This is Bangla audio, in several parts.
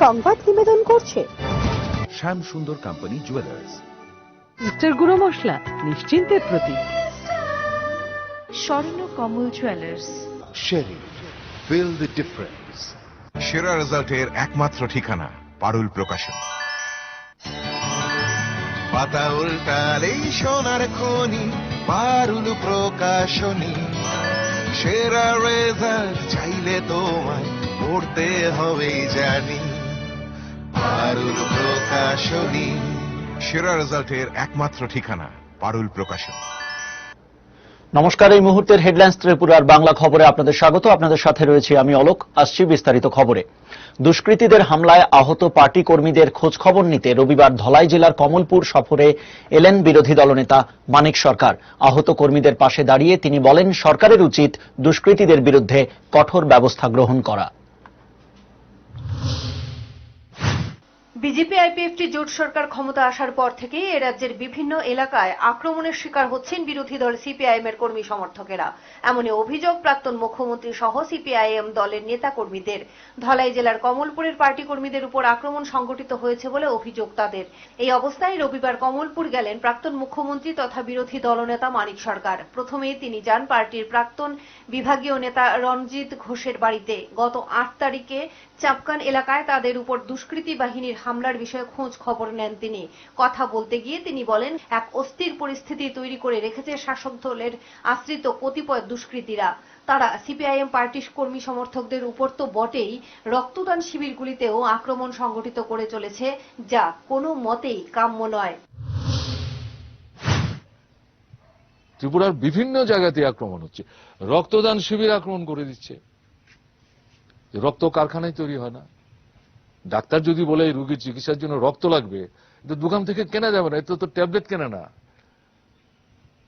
সংবাদ নিবেদন করছে শ্যাম সুন্দর কোম্পানি জুয়েলার্স। মিস্টার গুঁড়ো মশলা নিশ্চিন্তের প্রতীক। স্বর্ণ কমল জুয়েলার্স। শেরি, ফিল দ্য ডিফারেন্স। সেরা রেজাল্টের একমাত্র ঠিকানা পারুল প্রকাশন। পাতা উল্টালেই সোনার খনি পারুল প্রকাশনী। সেরা রেজাল্ট চাইলে তোমায় পড়তে হবে জানি পারুল প্রকাশনী। সেরা রেজাল্টের একমাত্র ঠিকানা পারুল প্রকাশন। নমস্কার, এই মুহূর্তের হেডলাইন্স ত্রিপুরার বাংলা খবরে আপনাদের স্বাগত। আপনাদের সাথে রয়েছে আমি অলোক। আসছি বিস্তারিত খবরে। দুষ্কৃতীদের হামলায় আহত পার্টি কর্মীদের খোঁজ খবর নিতে রবিবার ধলাই জেলার কমলপুর সফরে এলেন বিরোধী দলনেতা মানিক সরকার। আহত কর্মীদের পাশে দাঁড়িয়ে তিনি বলেন, সরকারের উচিত দুষ্কৃতীদের বিরুদ্ধে কঠোর ব্যবস্থা গ্রহণ করা। বিজেপি আইপিএফটি জোট সরকার ক্ষমতা আসার পর থেকেই এ রাজ্যের বিভিন্ন এলাকায় আক্রমণের শিকার হচ্ছেন বিরোধী দল সিপিআইএম এর কর্মী সমর্থকেরা। এমনই অভিযোগ প্রাক্তন মুখ্যমন্ত্রী সহ সিপিআইএম দলের নেতা কর্মীদের। ধলাই জেলার কমলপুরের পার্টি কর্মীদের উপর আক্রমণ সংঘটিত হয়েছে বলে অভিযোগ তাদের। এই অবস্থায় রবিবার কমলপুর গেলেন প্রাক্তন মুখ্যমন্ত্রী তথা বিরোধী দলনেতা মানিক সরকার। প্রথমেই তিনি যান পার্টির প্রাক্তন বিভাগীয় নেতা রণজিৎ ঘোষের বাড়িতে। গত 8 তারিখে চাপকান এলাকায় তাদের উপর দুষ্কৃতী বাহিনীর হামলার বিষয়ে খোঁজ খবর নেন তিনি। কথা বলতে গিয়ে তিনি বলেন, এক অস্থির পরিস্থিতি তৈরি করে রেখেছে শাসক দলের আশ্রিত কতিপয় দুষ্কৃতীরা। তারা সিপিআইএম পার্টির কর্মী সমর্থকদের উপর তো বটেই, রক্তদান শিবিরগুলিতেও আক্রমণ সংঘটিত করে চলেছে, যা কোনো মতেই কাম্য নয়। ত্রিপুরার বিভিন্ন জায়গাতে আক্রমণ হচ্ছে, রক্তদান শিবির আক্রমণ করে দিচ্ছে। রক্ত কারখানায় তৈরি হয় না। ডাক্তার যদি বলে এই রোগীর চিকিৎসার জন্য রক্ত লাগবে, এটা দোকান থেকে কেনা যাবে না, এটা তো ট্যাবলেট কেনে না।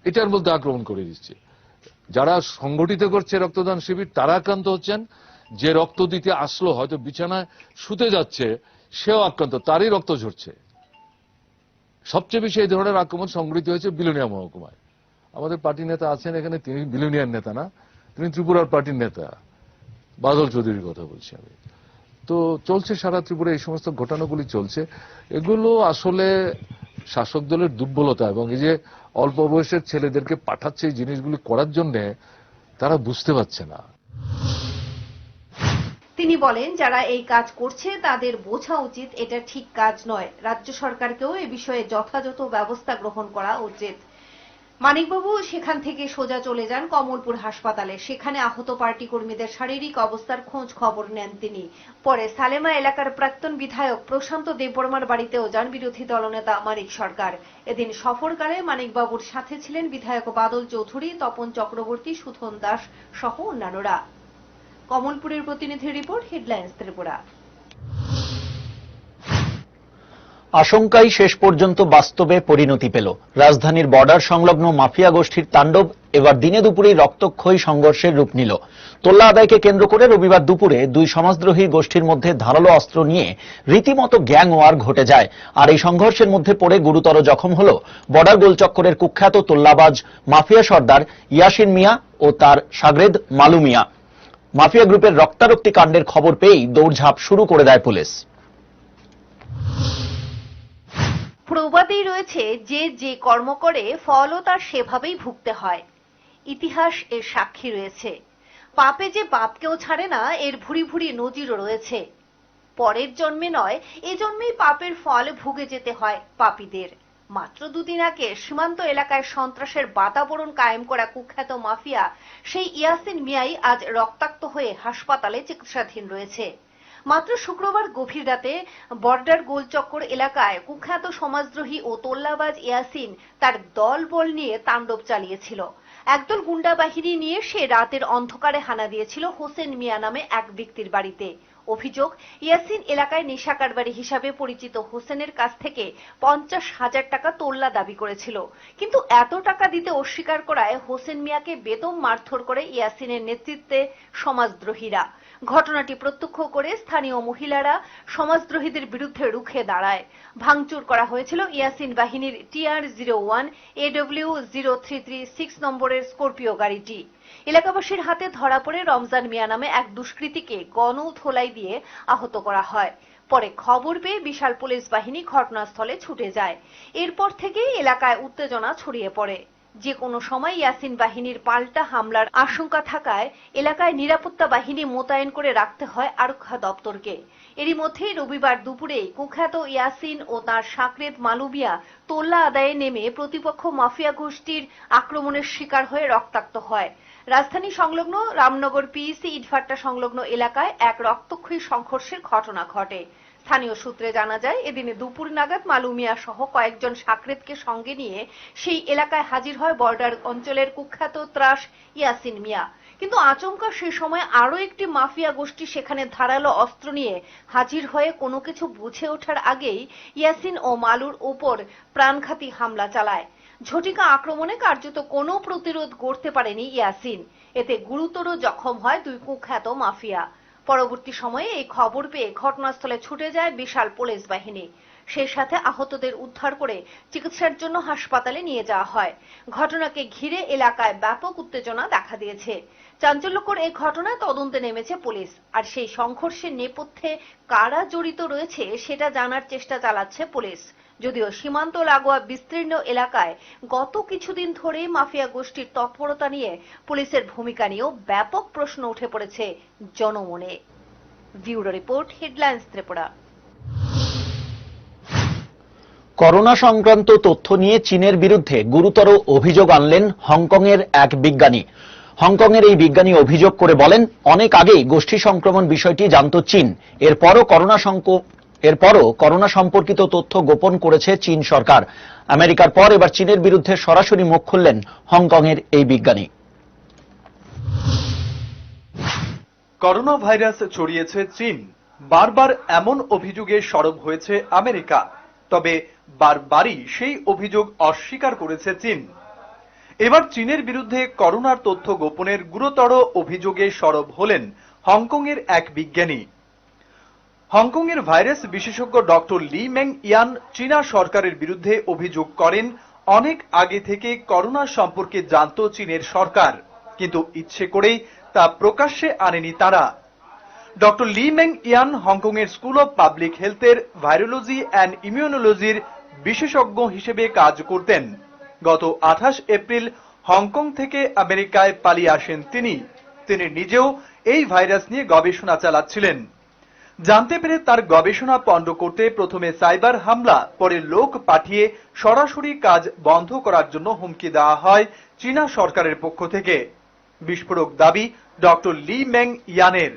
এটার মধ্যে আক্রমণ করে দিচ্ছে। যারা সংগঠিত করছে রক্তদান শিবির তারা আক্রান্ত হচ্ছেন। যে রক্ত দিতে আসলো, হয়তো বিছানায় শুতে যাচ্ছে, সেও আক্রান্ত, তারই রক্ত ঝরছে। সবচেয়ে বেশি এই ধরনের আক্রমণ সংগঠিত হয়েছে বিলোনিয়া মহকুমায়। আমাদের পার্টি নেতা আছেন এখানে, তিনি বিলোনিয়ার নেতা না, তিনি ত্রিপুরার পার্টির নেতা, বাদল চৌধুরীর কথা বলছি আমি। তো চলছে সারা ত্রিপুরা এই সমস্ত ঘটনাগুলি চলছে। এগুলো আসলে শাসক দলের দুর্বলতা, এবং এই যে অল্প বয়সের ছেলেদেরকে পাঠাচ্ছে এই জিনিসগুলি করার জন্য, তারা বুঝতে পারছে না। তিনি বলেন, যারা এই কাজ করছে তাদের বোঝা উচিত এটা ঠিক কাজ নয়। রাজ্য সরকারকেও এ বিষয়ে যথাযথ ব্যবস্থা গ্রহণ করা উচিত। মানিকবাবু সেখান থেকে সোজা চলে যান কমলপুর হাসপাতালে। সেখানে আহত পার্টি কর্মীদের শারীরিক অবস্থার খোঁজ খবর নেন তিনি। পরে সালেমা এলাকার প্রাক্তন বিধায়ক প্রশান্ত দেববর্মার বাড়িতেও যান বিরোধী দলনেতা মানিক সরকার। এদিন সফরকালে মানিকবাবুর সাথে ছিলেন বিধায়ক বাদল চৌধুরী, তপন চক্রবর্তী, সুধন দাস সহ অন্যান্যরা। কমলপুরের প্রতিনিধি রিপোর্ট, হেডলাইন্স ত্রিপুরা। আশঙ্কাই শেষ পর্যন্ত বাস্তবে পরিণতি পেল। রাজধানীর বর্ডার সংলগ্ন মাফিয়া গোষ্ঠীর তাণ্ডব এবার দিনে দুপুরেই রক্তক্ষয়ী সংঘর্ষের রূপ নিল। তোল্লা আদায়কে কেন্দ্র করে রবিবার দুপুরে দুই সমাজদ্রোহী গোষ্ঠীর মধ্যে ধারালো অস্ত্র নিয়ে রীতিমতো গ্যাং ওয়ার ঘটে যায়। আর এই সংঘর্ষের মধ্যে পড়ে গুরুতর জখম হল বর্ডার গোলচক্করের কুখ্যাত তোল্লাবাজ মাফিয়া সর্দার ইয়াসিন মিয়া ও তার সাগরেদ মালু মিয়া। মাফিয়া গ্রুপের রক্তারক্তি কাণ্ডের খবর পেয়েই দৌড়ঝাঁপ শুরু করে দেয় পুলিশ। প্রবাদেই রয়েছে, যে যে কর্ম করে ফলও তার সেভাবেই ভুগতে হয়। ইতিহাস এর সাক্ষী রয়েছে। পাপে যে বাপকেও ছাড়ে না, এর ভুরি ভুরি নজিরও রয়েছে। পরের জন্মে নয়, এ জন্মেই পাপের ফল ভুগে যেতে হয় পাপীদের। মাত্র দুদিন আগে সীমান্ত এলাকায় সন্ত্রাসের বাতাবরণ কায়েম করা কুখ্যাত মাফিয়া সেই ইয়াসিন মিয়াই আজ রক্তাক্ত হয়ে হাসপাতালে চিকিৎসাধীন রয়েছে। মাত্র শুক্রবার গভীর রাতে বর্ডার গোলচক্কর এলাকায় কুখ্যাত সমাজদ্রোহী ও তোল্লাবাজ ইয়াসিন তার দলবল নিয়ে তাণ্ডব চালিয়েছিল। একদল গুন্ডা বাহিনী নিয়ে সে রাতের অন্ধকারে হানা দিয়েছিল হোসেন মিয়া নামে এক ব্যক্তির বাড়িতে। অভিযোগ, ইয়াসিন এলাকায় নেশা কারবারি হিসাবে পরিচিত হোসেনের কাছ থেকে 50,000 টাকা তোল্লা দাবি করেছিল। কিন্তু এত টাকা দিতে অস্বীকার করায় হোসেন মিয়াকে বেদম মারধর করে ইয়াসিনের নেতৃত্বে সমাজদ্রোহীরা। ঘটনাটি প্রত্যক্ষ করে স্থানীয় মহিলারা সমাজদ্রোহীদের বিরুদ্ধে রুখে দাঁড়ায়। ভাঙচুর করা হয়েছিল ইয়াসিন বাহিনীর TR-01 AW0336 নম্বরের স্করপিও গাড়িটি। এলাকাবাসীর হাতে ধরা পড়ে রমজান মিয়া নামে এক দুষ্কৃতীকে গণধোলাই দিয়ে আহত করা হয়। পরে খবর পেয়ে বিশাল পুলিশ বাহিনী ঘটনাস্থলে ছুটে যায়। এরপর থেকেই এলাকায় উত্তেজনা ছড়িয়ে পড়ে। যে কোনো সময় ইয়াসিন বাহিনীর পাল্টা হামলার আশঙ্কা থাকায় এলাকায় নিরাপত্তা বাহিনী মোতায়েন করে রাখতে হয় আরক্ষা দপ্তরকে। এরই মধ্যেই রবিবার দুপুরে কুখ্যাত ইয়াসিন ও তার সাকরেদ মালুমিয়া তোল্লা আদায়ে নেমে প্রতিপক্ষ মাফিয়া গোষ্ঠীর আক্রমণের শিকার হয়ে রক্তাক্ত হয়। রাজধানী সংলগ্ন রামনগর পিইসি ইটভাট্টা সংলগ্ন এলাকায় এক রক্তক্ষয়ী সংঘর্ষের ঘটনা ঘটে। স্থানীয় সূত্রে জানা যায়, এদিনে দুপুর নাগাদ মালুমিয়া সহ কয়েকজন সাকরেদকে সঙ্গে নিয়ে সেই এলাকায় হাজির হয় বর্ডার অঞ্চলের কুখ্যাত ত্রাস ইয়াসিন মিয়া। কিন্তু আচমকা সে সময় আরো একটি মাফিয়া গোষ্ঠী সেখানে ধারালো অস্ত্র নিয়ে হাজির হয়ে কোনো কিছু বুঝে ওঠার আগেই ইয়াসিন ও মালুর উপর প্রাণঘাতী হামলা চালায়। ঝটিকা আক্রমণে কার্যত কোনো প্রতিরোধ গড়তে পারেনি ইয়াসিন। এতে গুরুতর জখম হয় দুই কুখ্যাত মাফিয়া। পরবর্তী সময়ে এই খবর পেয়ে ঘটনাস্থলে ছুটে যায় বিশাল পুলিশ বাহিনী। সেই সাথে আহতদের উদ্ধার করে চিকিৎসার জন্য হাসপাতালে নিয়ে যাওয়া হয়। ঘটনাকে ঘিরে এলাকায় ব্যাপক উত্তেজনা দেখা দিয়েছে। চাঞ্চল্যকর এই ঘটনায় তদন্তে নেমেছে পুলিশ। আর সেই সংঘর্ষের নেপথ্যে কারা জড়িত রয়েছে সেটা জানার চেষ্টা চালাচ্ছে পুলিশ। যদিও সীমান্ত লাগোয়া বিস্তীর্ণ এলাকায় গত কিছুদিন ধরে মাফিয়া গোষ্ঠীর তৎপরতা নিয়ে পুলিশের ভূমিকা নিয়েও ব্যাপক প্রশ্ন উঠে পড়েছে জনমনে। Bureau report, headlines Tripura. Corona সংক্রান্ত তথ্য নিয়ে চীনের বিরুদ্ধে গুরুতর অভিযোগ আনলেন হংকংয়ের এক বিজ্ঞানী। হংকংয়ের এই বিজ্ঞানী অভিযোগ করে বলেন, অনেক আগেই গোষ্ঠী সংক্রমণ বিষয়টি জানত চীন। এরপরও করোনা সম্পর্কিত তথ্য গোপন করেছে চীন সরকার। আমেরিকার পর এবার চীনের বিরুদ্ধে সরাসরি মুখ খুললেন হংকংয়ের এই বিজ্ঞানী। করোনা ভাইরাস ছড়িয়েছে চীন। বারবার এমন অভিযোগে সরব হয়েছে আমেরিকা। তবে বারবারই সেই অভিযোগ অস্বীকার করেছে চীন। এবার চীনের বিরুদ্ধে করোনার তথ্য গোপনের গুরুতর অভিযোগে সরব হলেন হংকংয়ের এক বিজ্ঞানী। হংকংয়ের ভাইরাস বিশেষজ্ঞ ডক্টর লি মেং ইয়ান চীনা সরকারের বিরুদ্ধে অভিযোগ করেন, অনেক আগে থেকে করোনা সম্পর্কে জানত চীনের সরকার, কিন্তু ইচ্ছে করেই তা প্রকাশ্যে আনেনি তারা। ডক্টর লি মেং ইয়ান হংকংয়ের স্কুল অব পাবলিক হেলথের ভাইরোলজি অ্যান্ড ইমিউনোলজির বিশেষজ্ঞ হিসেবে কাজ করতেন। গত 28 এপ্রিল হংকং থেকে আমেরিকায় পালিয়ে আসেন তিনি নিজেও এই ভাইরাস নিয়ে গবেষণা চালাচ্ছিলেন। জানতে পেরে তার গবেষণা পণ্ড করতে প্রথমে সাইবার হামলা, পরে লোক পাঠিয়ে সরাসরি কাজ বন্ধ করার জন্য হুমকি দেওয়া হয় চীনা সরকারের পক্ষ থেকে। বিস্ফোরক দাবি ডক্টর লি মেং ইয়ানের।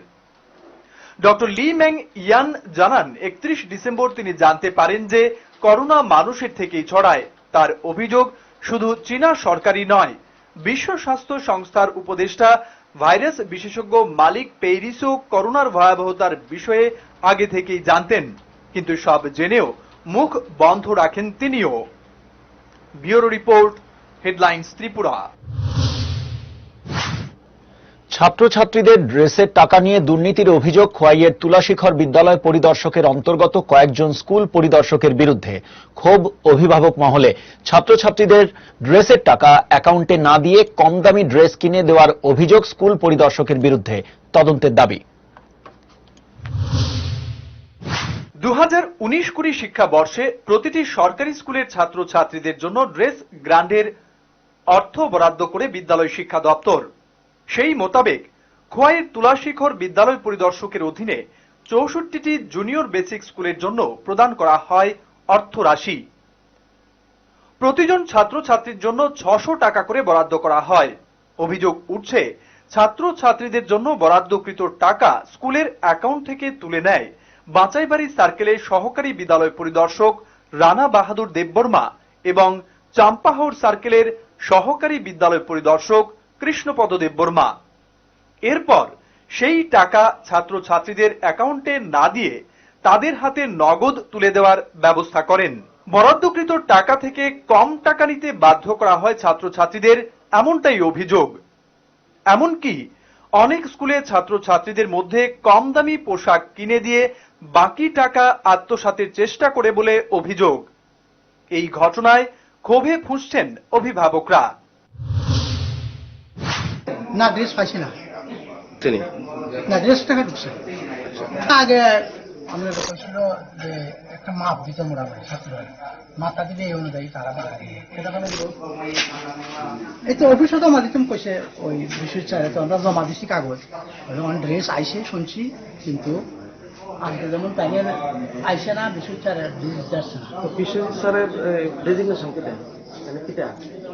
ডক্টর লি মেং ইয়ান জানান, 31 ডিসেম্বর তিনি জানতে পারেন যে করোনা মানুষের থেকেই ছড়ায়। তার অভিযোগ, শুধু চীনা সরকারই নয়, বিশ্ব স্বাস্থ্য সংস্থার উপদেষ্টা ভাইরাস বিশেষজ্ঞ মালিক পেইরিসও করোনার ভয়াবহতার বিষয়ে আগে থেকেই জানতেন, কিন্তু সব জেনেও মুখ বন্ধ রাখেন তিনিও। Bureau report, headlines Tripura. ছাত্রছাত্রীদের ড্রেসের টাকা নিয়ে দুর্নীতির অভিযোগ খোয়াইয়ের তুলাশিখর বিদ্যালয় পরিদর্শকের অন্তর্গত কয়েকজন স্কুল পরিদর্শকের বিরুদ্ধে। ক্ষোভ অভিভাবক মহলে। ছাত্রছাত্রীদের ড্রেসের টাকা অ্যাকাউন্টে না দিয়ে কম দামি ড্রেস কিনে দেওয়ার অভিযোগ স্কুল পরিদর্শকের বিরুদ্ধে। তদন্তের দাবি। 2019-20 শিক্ষাবর্ষে প্রতিটি সরকারি স্কুলের ছাত্রছাত্রীদের জন্য ড্রেস গ্রান্ডের অর্থ বরাদ্দ করে বিদ্যালয় শিক্ষা দপ্তর। সেই মোতাবেক খোয়াইয়ের তুলাশিখর বিদ্যালয় পরিদর্শকের অধীনে 64টি জুনিয়র বেসিক স্কুলের জন্য প্রদান করা হয় অর্থ রাশি। প্রতিজন ছাত্রছাত্রীর জন্য 600 টাকা করে বরাদ্দ করা হয়। অভিযোগ উঠছে, ছাত্রছাত্রীদের জন্য বরাদ্দকৃত টাকা স্কুলের অ্যাকাউন্ট থেকে তুলে নেয় বাঁচাইবাড়ি সার্কেলের সহকারী বিদ্যালয় পরিদর্শক রানা বাহাদুর দেববর্মা এবং চাম্পাহাওড় সার্কেলের সহকারী বিদ্যালয় পরিদর্শক কৃষ্ণপদ দেববর্মা। এরপর সেই টাকা ছাত্রছাত্রীদের অ্যাকাউন্টে না দিয়ে তাদের হাতে নগদ তুলে দেওয়ার ব্যবস্থা করেন। বরাদ্দকৃত টাকা থেকে কম টাকা নিতে বাধ্য করা হয় ছাত্রছাত্রীদের, এমনটাই অভিযোগ। এমনকি অনেক স্কুলে ছাত্রছাত্রীদের মধ্যে কম দামি পোশাক কিনে দিয়ে বাকি টাকা আত্মসাতের চেষ্টা করে বলে অভিযোগ। এই ঘটনায় ক্ষোভে ফুঁসছেন অভিভাবকরা। না ড্রেস পাইছি না, না ড্রেস টাকা ঢুকছে। আগে আমাদের ব্যাপার ছিল যে একটা মাপ দিতে মোটামুটি ছাত্ররা মাপটা দিলে এই অনুযায়ী তারা বাড়ায় এটা মানে এই তো অফিসে তো আমার দিতাম কইছে ওই বিশেষ চাইলে তো আমরা জমা দিছি কাগজ যখন ড্রেস আইসে শুনছি কিন্তু আজকে যেমন প্যানেল আইসে না বিশেষ চারে ড্রেস যাচ্ছে না তো বিশেষ স্যারের ডেজিগনেশন কেটে মানে কিটা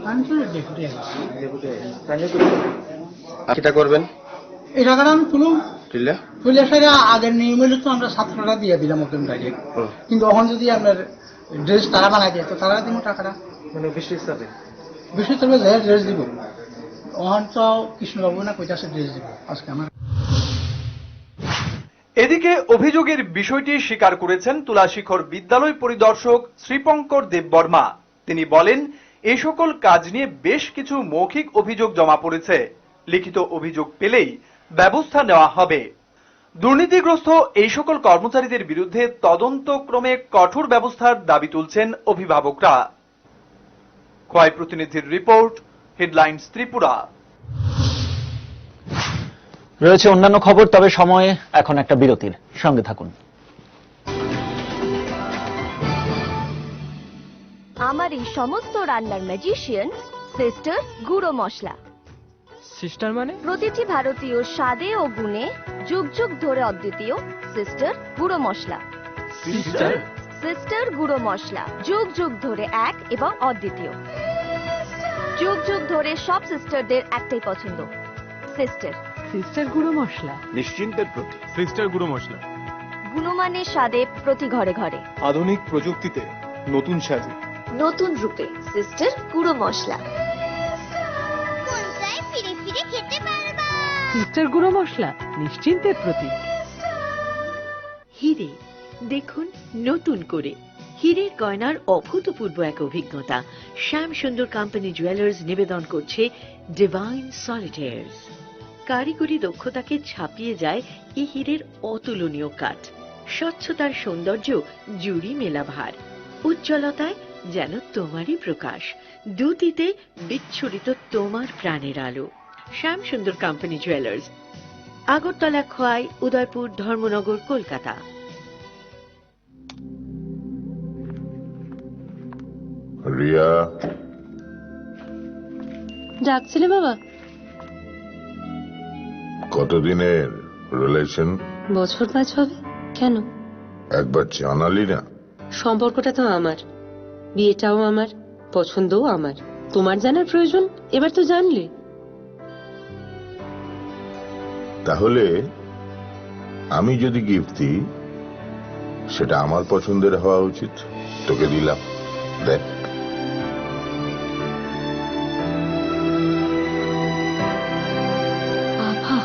আমি তো ডেপুটি আছি ডেপুটি তাহলে কিটা করবেন এই টাকাটা আমি তুলুম তুললে তুলে সেটা আগের নিয়ম হলে তো আমরা ছাত্ররা দিয়ে দিলাম ওকে ডাইরেক্ট কিন্তু এখন যদি আপনার ড্রেস তারা বানাই দেয় তো তারা দিব টাকাটা মানে বিশেষ স্যারে বিশেষ করে যে ড্রেস দিব ওখান তো কৃষ্ণবাবু না কইতাছে ড্রেস দিব আজকে আমার এদিকে অভিযোগের বিষয়টি স্বীকার করেছেন তুলাশিখর বিদ্যালয় পরিদর্শক শ্রীপঙ্কর দেববর্মা। তিনি বলেন, এই সকল কাজ নিয়ে বেশ কিছু মৌখিক অভিযোগ জমা পড়েছে। লিখিত অভিযোগ পেলেই ব্যবস্থা নেওয়া হবে। দুর্নীতিগ্রস্ত এই সকল কর্মচারীদের বিরুদ্ধে তদন্তক্রমে কঠোর ব্যবস্থার দাবি তুলছেন অভিভাবকরা। খোয়াই প্রতিনিধির রিপোর্ট, হেডলাইন্স ত্রিপুরা। রয়েছে অন্যান্য খবর, তবে সময়ে এখন একটা বিরতির। সঙ্গে থাকুন। আমার এই সমস্ত রান্নার ম্যাজিশিয়ান সিস্টার গুঁড়ো মশলা। সিস্টার মানে? প্রতিটি ভারতীয় স্বাদে ও গুণে যুগ যুগ ধরে অদ্বিতীয় সিস্টার গুঁড়ো মশলা। সিস্টার গুঁড়ো মশলা যুগ যুগ ধরে এক এবং অদ্বিতীয়। যুগ যুগ ধরে সব সিস্টারদের একটাই পছন্দ, সিস্টার। সিস্টার গুঁড়ো মশলা নিশ্চিন্তের প্রতি সিস্টার গুঁড়ো মশলা। গুণমানের স্বাদে প্রতি ঘরে ঘরে, আধুনিক প্রযুক্তিতে নতুন সাজে নতুন রূপে সিস্টার গুঁড়ো মশলা। সিস্টার গুঁড়ো মশলা নিশ্চিন্তের প্রতীক। হিরে দেখুন নতুন করে। হীরের গয়নার অভূতপূর্ব এক অভিজ্ঞতা শ্যাম সুন্দর কোম্পানি জুয়েলার্স নিবেদন করছে ডিভাইন সলিটেয়ার্স। কারিগরি দক্ষতাকে ছাপিয়ে যায় এই হীরের অতুলনীয় কাঠ। স্বচ্ছতার সৌন্দর্য জুড়ি মেলা ভার, উজ্জ্বলতায় যেন তোমারই প্রকাশ, দ্যুতিতে বিচ্ছুরিত তোমার প্রাণের আলো। শ্যাম সুন্দর কোম্পানি জুয়েলার্স, আগরতলা, খোয়াই, উদয়পুর, ধর্মনগর, কলকাতা। রিয়া, ডাকছিলে বাবা? কতদিনের রিলেশন? বছর 5 হবে। কেন? একবার জানালি না? সম্পর্কটা তো আমার, বিয়েটাও আমার, পছন্দও আমার। তোমার জানার প্রয়োজন এবার তো জানলে। তাহলে আমি যদি গিফট দিই সেটা আমার পছন্দের হওয়া উচিত। তোকে দিলাম, দেখ। বাবা,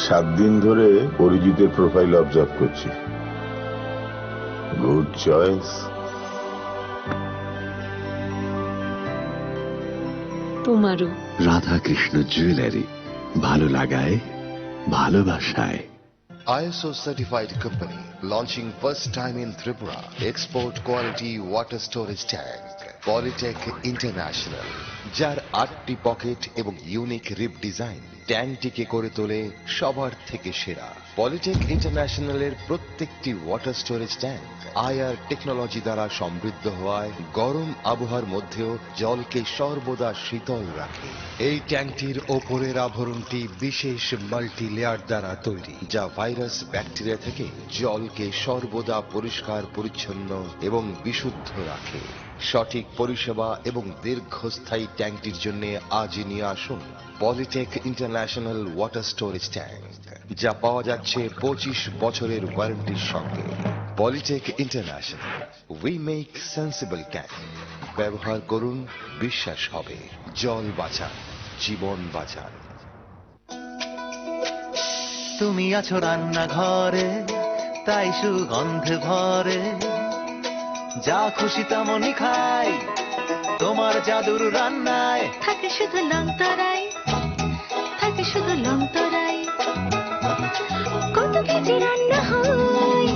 7 দিন ধরে অরিজিতের প্রোফাইল অবজার্ভ করছি। Good choice. তোমারও। রাধাকৃষ্ণ জুয়েলারি, ভালো লাগায় ভালোবাসায়। ISO certified company launching first time in Tripura export quality water storage tank Polytech International, যার 8টি পকেট এবং ইউনিক রিপ ডিজাইন ট্যাঙ্কটিকে করে তোলে সবার থেকে সেরা। পলিটেক ইন্টারন্যাশনালের প্রত্যেকটি water storage tank IR technology দ্বারা সমৃদ্ধ হওয়ায় গরম আবহাওয়ার মধ্যেও জলকে সর্বদা শীতল রাখে। এই ট্যাঙ্কটির ওপরের আবরণটি বিশেষ মাল্টি লেয়ার দ্বারা তৈরি, যা ভাইরাস ব্যাকটেরিয়া থেকে জলকে সর্বদা পরিষ্কার পরিচ্ছন্ন এবং বিশুদ্ধ রাখে। সঠিক পরিষেবা এবং দীর্ঘস্থায়ী ট্যাঙ্কটির জন্য আজই নিয়ে আসুন Polytek international water storage tank, যা পাওয়া যাচ্ছে 25 বছরের ওয়ারেন্টির সঙ্গে। Polytek international, we make sensible tank. ব্যবহার করুন, বিশ্বাস হবে। জল বাঁচান, জীবন বাঁচান। তুমি আছো রান্নাঘরে, তাই সুগন্ধে ভরে, যা খুশি তেমনই খাই, তোমার জাদুর রান্নায় থাকে শুধু লংতরাই, থাকে শুধু লংতরাই। কত কেজি রান্না হয়,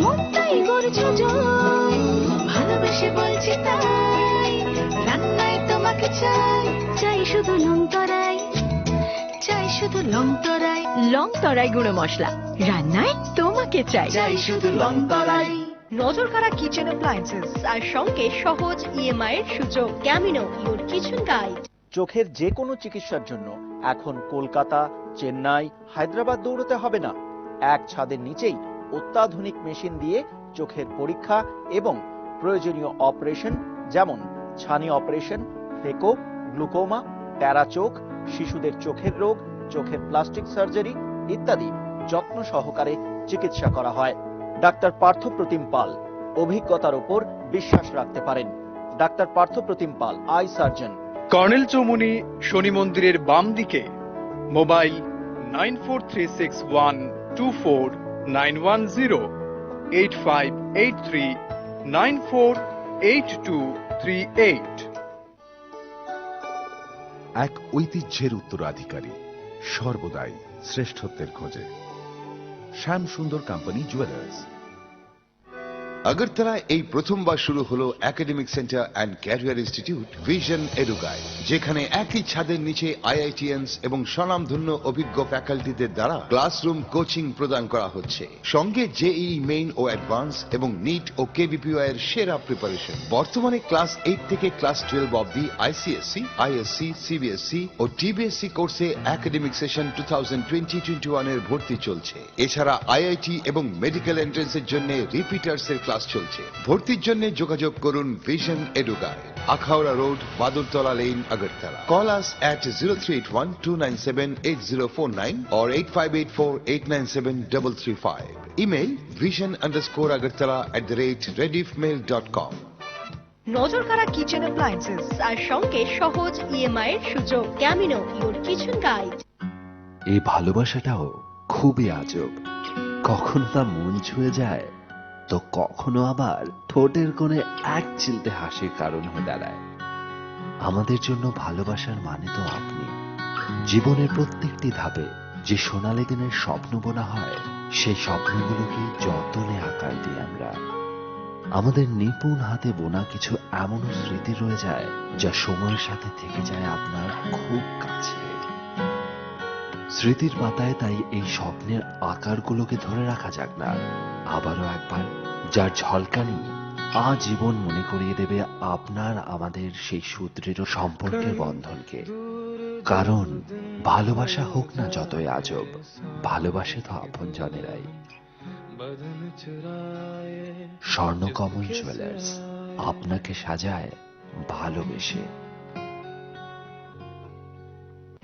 মনটাই করছো জয়। ভালোবেসে বলছি তাই, রান্নায় তোমাকে চাই, চাই শুধু লংতরাই, চাই শুধু লংতরাই। লংতরাই গুঁড়ো মশলা। রান্নায় তোমাকে চাই। চাই শুধু লংতরাই। নজর কাড়া কিচেন অ্যাপ্লায়েন্সেস আর সঙ্গে সহজ ইএমআই এর সুযোগ। Camino your kitchen guide. চোখের যে কোনো চিকিৎসার জন্য এখন কলকাতা, চেন্নাই, হায়দ্রাবাদ দৌড়তে হবে না। এক ছাদের নিচেই অত্যাধুনিক মেশিন দিয়ে চোখের পরীক্ষা এবং প্রয়োজনীয় অপারেশন যেমন ছানি অপারেশন, ফেকো, গ্লুকোমা, প্যারা চোখ, শিশুদের চোখের রোগ, চোখের প্লাস্টিক সার্জারি ইত্যাদি যত্ন সহকারে চিকিৎসা করা হয়। ডাক্তার পার্থপ্রতিম পাল, অভিজ্ঞতার উপর বিশ্বাস রাখতে পারেন। Doctor Parthapratim Pal, I surgeon. Colonel Chowmuhani শনি মন্দিরের বাম দিকে। মোবাইল 9436124910 8583948238। এক ঐতিহ্যের উত্তরাধিকারী, সর্বদাই শ্রেষ্ঠত্বের খোঁজে। শ্যাম সুন্দর কোম্পানি জুয়েলার্স। আগরতলায় এই প্রথমবার শুরু হলো academic centre and career institute vision এডুকাই, যেখানে একই ছাদের নিচে আইআইটিএনস এবং স্বনামধন্য অভিজ্ঞ ফ্যাকাল্টিদের দ্বারা ক্লাসরুম কোচিং প্রদান করা হচ্ছে। সঙ্গে জেইই মেইন ও অ্যাডভান্স এবং নিট ও কেভিপিওয়াই এর সেরা প্রিপারেশন। বর্তমানে ক্লাস 8 থেকে ক্লাস 12 অবধি আইসিএসসি, আইএসসি, সিবিএসসি ও টিবিএসসি কোর্সে একাডেমিক সেশন 2020-21 এর ভর্তি চলছে। এছাড়া আইআইটি এবং মেডিকেল এন্ট্রান্সের জন্য রিপিটার্স এর ক্লাস চলছে। ভর্তির জন্য যোগাযোগ করুন ভিশন এডুকাই, Akhaura road, Badurtala lane, Agartala. Call us at 0381-297-8049 or 8584-897-335. Email vision_agartala@rediffmail.com. নজর কাড়া কিচেন অ্যাপ্লায়েন্সেস আর সঙ্গে সহজ ইএমআই এর সুযোগ। Camino your kitchen guide. এই ভালোবাসাটাও খুবই আজব। কখনো তা মন ছুঁয়ে যায়, তো কখনো আবার ঠোঁটের কোণে এক চিলতে হাসির কারণ হয়ে দাঁড়ায়। আমাদের জন্য ভালোবাসার মানে তো আপনি। জীবনের প্রত্যেকটি ধাপে যে সোনালী দিনের স্বপ্ন বোনা হয়, সেই স্বপ্নগুলোকে যতনে আকার দিই আমরা। আমাদের নিপুণ হাতে বোনা কিছু এমনও স্মৃতি রয়ে যায় যা সময়ের সাথে থেকে যায় আপনার খুব কাছে। স্মৃতির পাতায় তাই এই স্বপ্নের আকারগুলোকে ধরে রাখা যাক না। আবারও একবার, যার ঝলকানি আজীবন মনে করিয়ে দেবে আপনার আমাদের সেই সুদৃঢ় সম্পর্কের বন্ধনকে। কারণ ভালোবাসা হোক না যতই আজব, ভালোবাসে তো আপনজনেরাই। স্বর্ণকমল জুয়েলার্স আপনাকে সাজায় ভালোবেসে।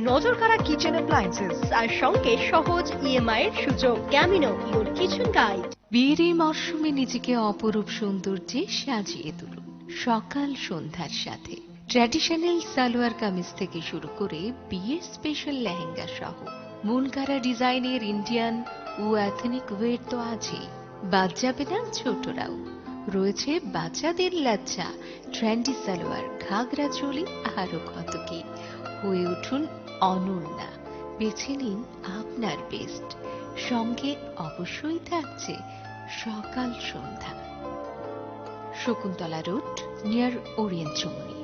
নজর কাড়া কিচেন অ্যাপ্লায়েন্সেস আর সঙ্গে সহজ ইএমআই এর সুযোগ। Camino your kitchen guide. বিয়ের এই মরশুমে নিজেকে অপরূপ সৌন্দর্যে সাজিয়ে তুলুন সকাল সন্ধ্যার সাথে। ট্র্যাডিশনাল সালোয়ার কামিজ থেকে শুরু করে বিয়ের স্পেশাল লেহেঙ্গা সহ মন কাড়া ডিজাইনের ইন্ডিয়ান ও এথনিক ওয়্যার তো আছেই, বাদ যাবে না ছোটরাও। রয়েছে বাচ্চাদের লাচ্চা, ট্রেন্ডি সালোয়ার, ঘাগরা চোলি, আরো কত কি। হয়ে উঠুন অনন্যা, বেছে নিন আপনার বেস্ট। সঙ্গে অবশ্যই থাকছে সকাল সন্ধ্যা। Shakuntala road, near Orient Chowmuhani.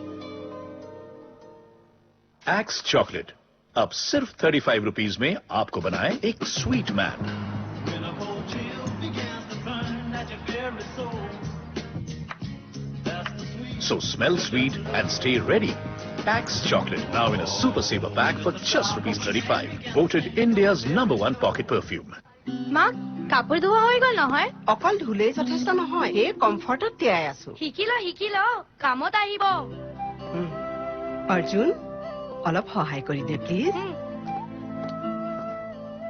X chocolate अब सिर्फ 35 रुपीज में आपको बनाए एक sweet man. So smell sweet and stay ready. Axe chocolate now in a super saver pack for just ₹35. Voted India's #1 pocket perfume. মা, কাপড় ধোয়া হৈ গল নহয়? অকল ধুলেই যথেষ্ট নহয়, এই কমফৰ্টত তিয়াই আছো। শিকি ল, কামত আহিব। অৰ্জুন, অলপ সহায় কৰি দে প্লিজ।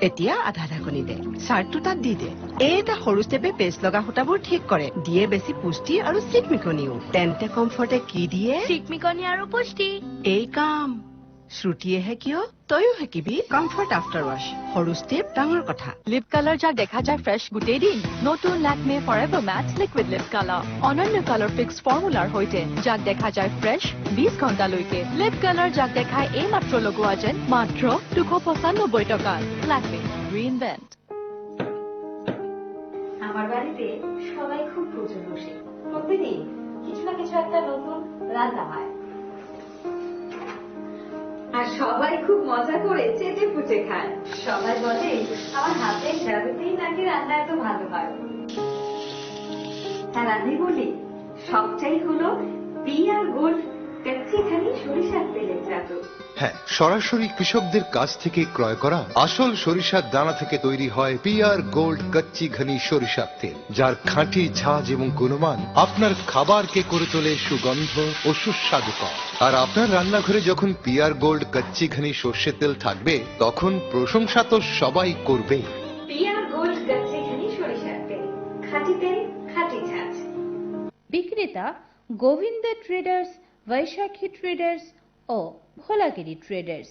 এতিয়া আধা ঢাকনি দে, চাৰ্টটো তাত দি দে। এটা সৰু ষ্টেপে পেষ্ট লগা সূতাবোৰ ঠিক কৰে, দিয়ে বেছি পুষ্টি আৰু চিকমিকনিও। তেন্তে কমফৰ্টে কি দিয়ে? চিকমিকনি আৰু পুষ্টি। এই কাম শ্ৰুতিয়েহে কিয়, তইও শিকিবি। কমফৰ্ট আফটাৰ ৱাশ, সৰু ষ্টেপ, ডাঙৰ কথা। লিপ কালাৰ যাক দেখা যায় ফ্ৰেছ গোটেই দিন। নতুন ল্যাকমে ফৰএভাৰ মেট লিকুইড লিপ কালাৰ, অনন্য কালাৰ ফিক্স ফৰ্মুলাৰ সৈতে যাক দেখা যায় ফ্ৰেছ 20 ঘণ্টালৈকে। লিপ কালাৰ যাক দেখায় এই মাত্ৰ লগোৱা যেন মাত্ৰ 295 টকাত। ল্যাকমে রিইনভেন্ট। আমার বাড়িতে সবাই খুব প্রচুর বসে, প্রতিদিন কিছু না কিছু একটা নতুন রান্না হয়। আর সবাই খুব মজা করে চেটে পুটে খায়। সবাই বলে আমার হাতের জাদুতেই নাকি রান্না এত ভালো হয়। আর আমি বলি সবটাই হলো পিআর গোল্ড কচ্চিখানি সরিষার তেলের জাদু। হ্যাঁ, সরাসরি কৃষকদের কাছ থেকে ক্রয় করা আসল সরিষার দানা থেকে তৈরি হয় পিআর গোল্ড কচ্চি ঘনি সরিষার তেল, যার খাঁটি ঝাঁজ এবং গুণমান আপনার খাবারকে করে তোলে সুগন্ধ ও সুস্বাদুকর। আর আপনার রান্নাঘরে যখন পিআর গোল্ড কচ্চি ঘনি সর্ষের তেল থাকবে, তখন প্রশংসা তো সবাই করবে। পিআর গোল্ড কচ্চিখানি সরিষার তেল, খাঁটি তেল, খাঁটি ঝাঁজ। বিক্রেতা গোবিন্দ ট্রেডার্স, বৈশাখী ট্রেডার্স ও Bholagiri traders.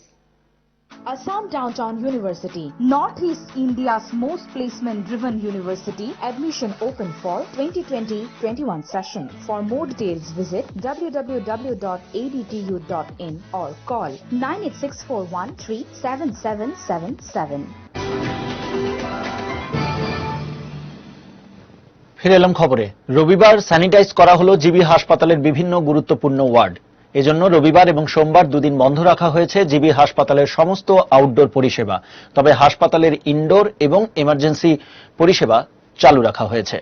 Assam Downtown University, Northeast India's most placement-driven university. Admission open for 2020-21 session. For more details, visit www.adtu.in or call 9864137777. ফিরে এলাম খবরে। রবিবার স্যানিটাইজ করা হলো জিবি হাসপাতালের বিভিন্ন গুরুত্বপূর্ণ ওয়ার্ড। এজন্য রবিবার এবং সোমবার দুদিন বন্ধ রাখা হয়েছে জিবি হাসপাতালের সমস্ত আউটডোর পরিষেবা। তবে হাসপাতালের ইনডোর এবং এমার্জেন্সি পরিষেবা চালু রাখা হয়েছে।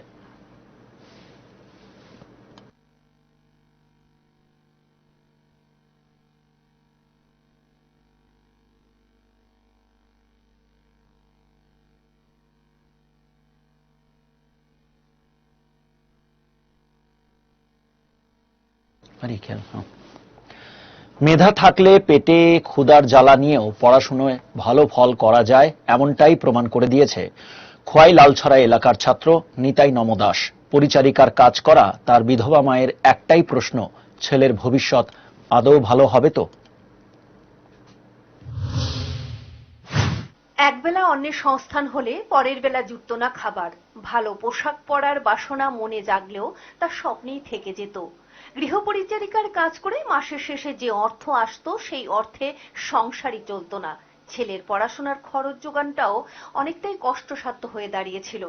মেধা থাকলে পেটে ক্ষুধার জ্বালা নিয়েও পড়াশোনায় ভালো ফল করা যায়, এমনটাই প্রমাণ করে দিয়েছে খোয়াই লালছড়া এলাকার ছাত্র নিতাই নম দাস। পরিচারিকার কাজ করা তার বিধবা মায়ের একটাই প্রশ্ন, ছেলের ভবিষ্যৎ আদৌ ভালো হবে তো? একবেলা অন্যের সংস্থান হলে পরের বেলা জুটত না খাবার। ভালো পোশাক পরার বাসনা মনে জাগলেও তা স্বপ্নেই থেকে যেত। গৃহপরিচারিকার কাজ করে মাসের শেষে যে অর্থ আসতো, সেই অর্থে সংসারই চলত না। ছেলের পড়াশোনার খরচ যোগানটাও অনেকটাই কষ্টসাধ্য হয়ে দাঁড়িয়েছিল।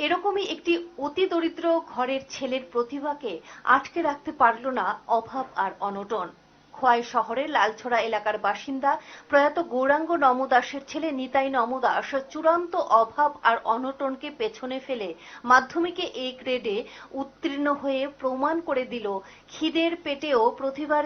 এরকমই একটি অতি দরিদ্র ঘরের ছেলের প্রতিভাকে আটকে রাখতে পারল না অভাব আর অনটন। খোয়াই শহরের লালছড়া এলাকার বাসিন্দা প্রয়াত গৌরাঙ্গ নম দাসের ছেলে নিতাই নম দাস চূড়ান্ত অভাব আর অনটনকে পেছনে ফেলে মাধ্যমিকে এ গ্রেডে উত্তীর্ণ হয়ে প্রমাণ করে দিল খিদের পেটেও প্রতিভার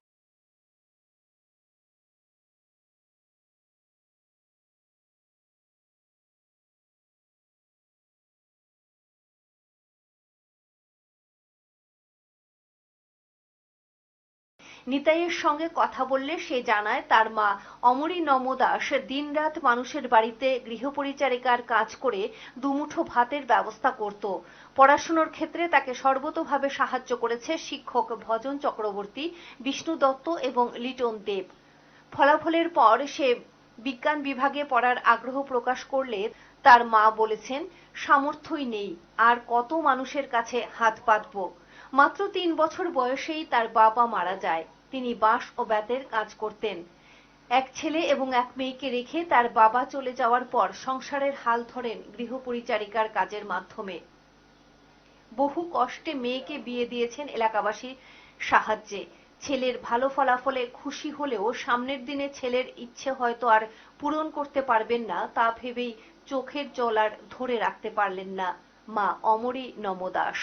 নিতাইয়ের সঙ্গে কথা বললে সে জানায় তার মা অমরী নম দাস দিনরাত মানুষের বাড়িতে গৃহপরিচারিকার কাজ করে দুমুঠো ভাতের ব্যবস্থা করত। পড়াশোনার ক্ষেত্রে তাকে সর্বতোভাবে সাহায্য করেছে শিক্ষক ভজন চক্রবর্তী, বিষ্ণু দত্ত এবং লিটন দেব। ফলাফলের পর সে বিজ্ঞান বিভাগে পড়ার আগ্রহ প্রকাশ করলে তার মা বলেছেন, সামর্থ্যই নেই, আর কত মানুষের কাছে হাত পাতব। মাত্র 3 বছর বয়সেই তার বাবা মারা যায়। তিনি বাঁশ ও বেতের কাজ করতেন। এক ছেলে এবং এক মেয়েকে রেখে তার বাবা চলে যাওয়ার পর সংসারের হাল ধরেন গৃহপরিচারিকার কাজের মাধ্যমে। বহু কষ্টে মেয়েকে বিয়ে দিয়েছেন এলাকাবাসী সাহায্যে। ছেলের ভালো ফলাফলে খুশি হলেও সামনের দিনে ছেলের ইচ্ছে হয়তো আর পূরণ করতে পারবেন না, তা ভেবেই চোখের জল আর ধরে রাখতে পারলেন না মা অমরী নম Das.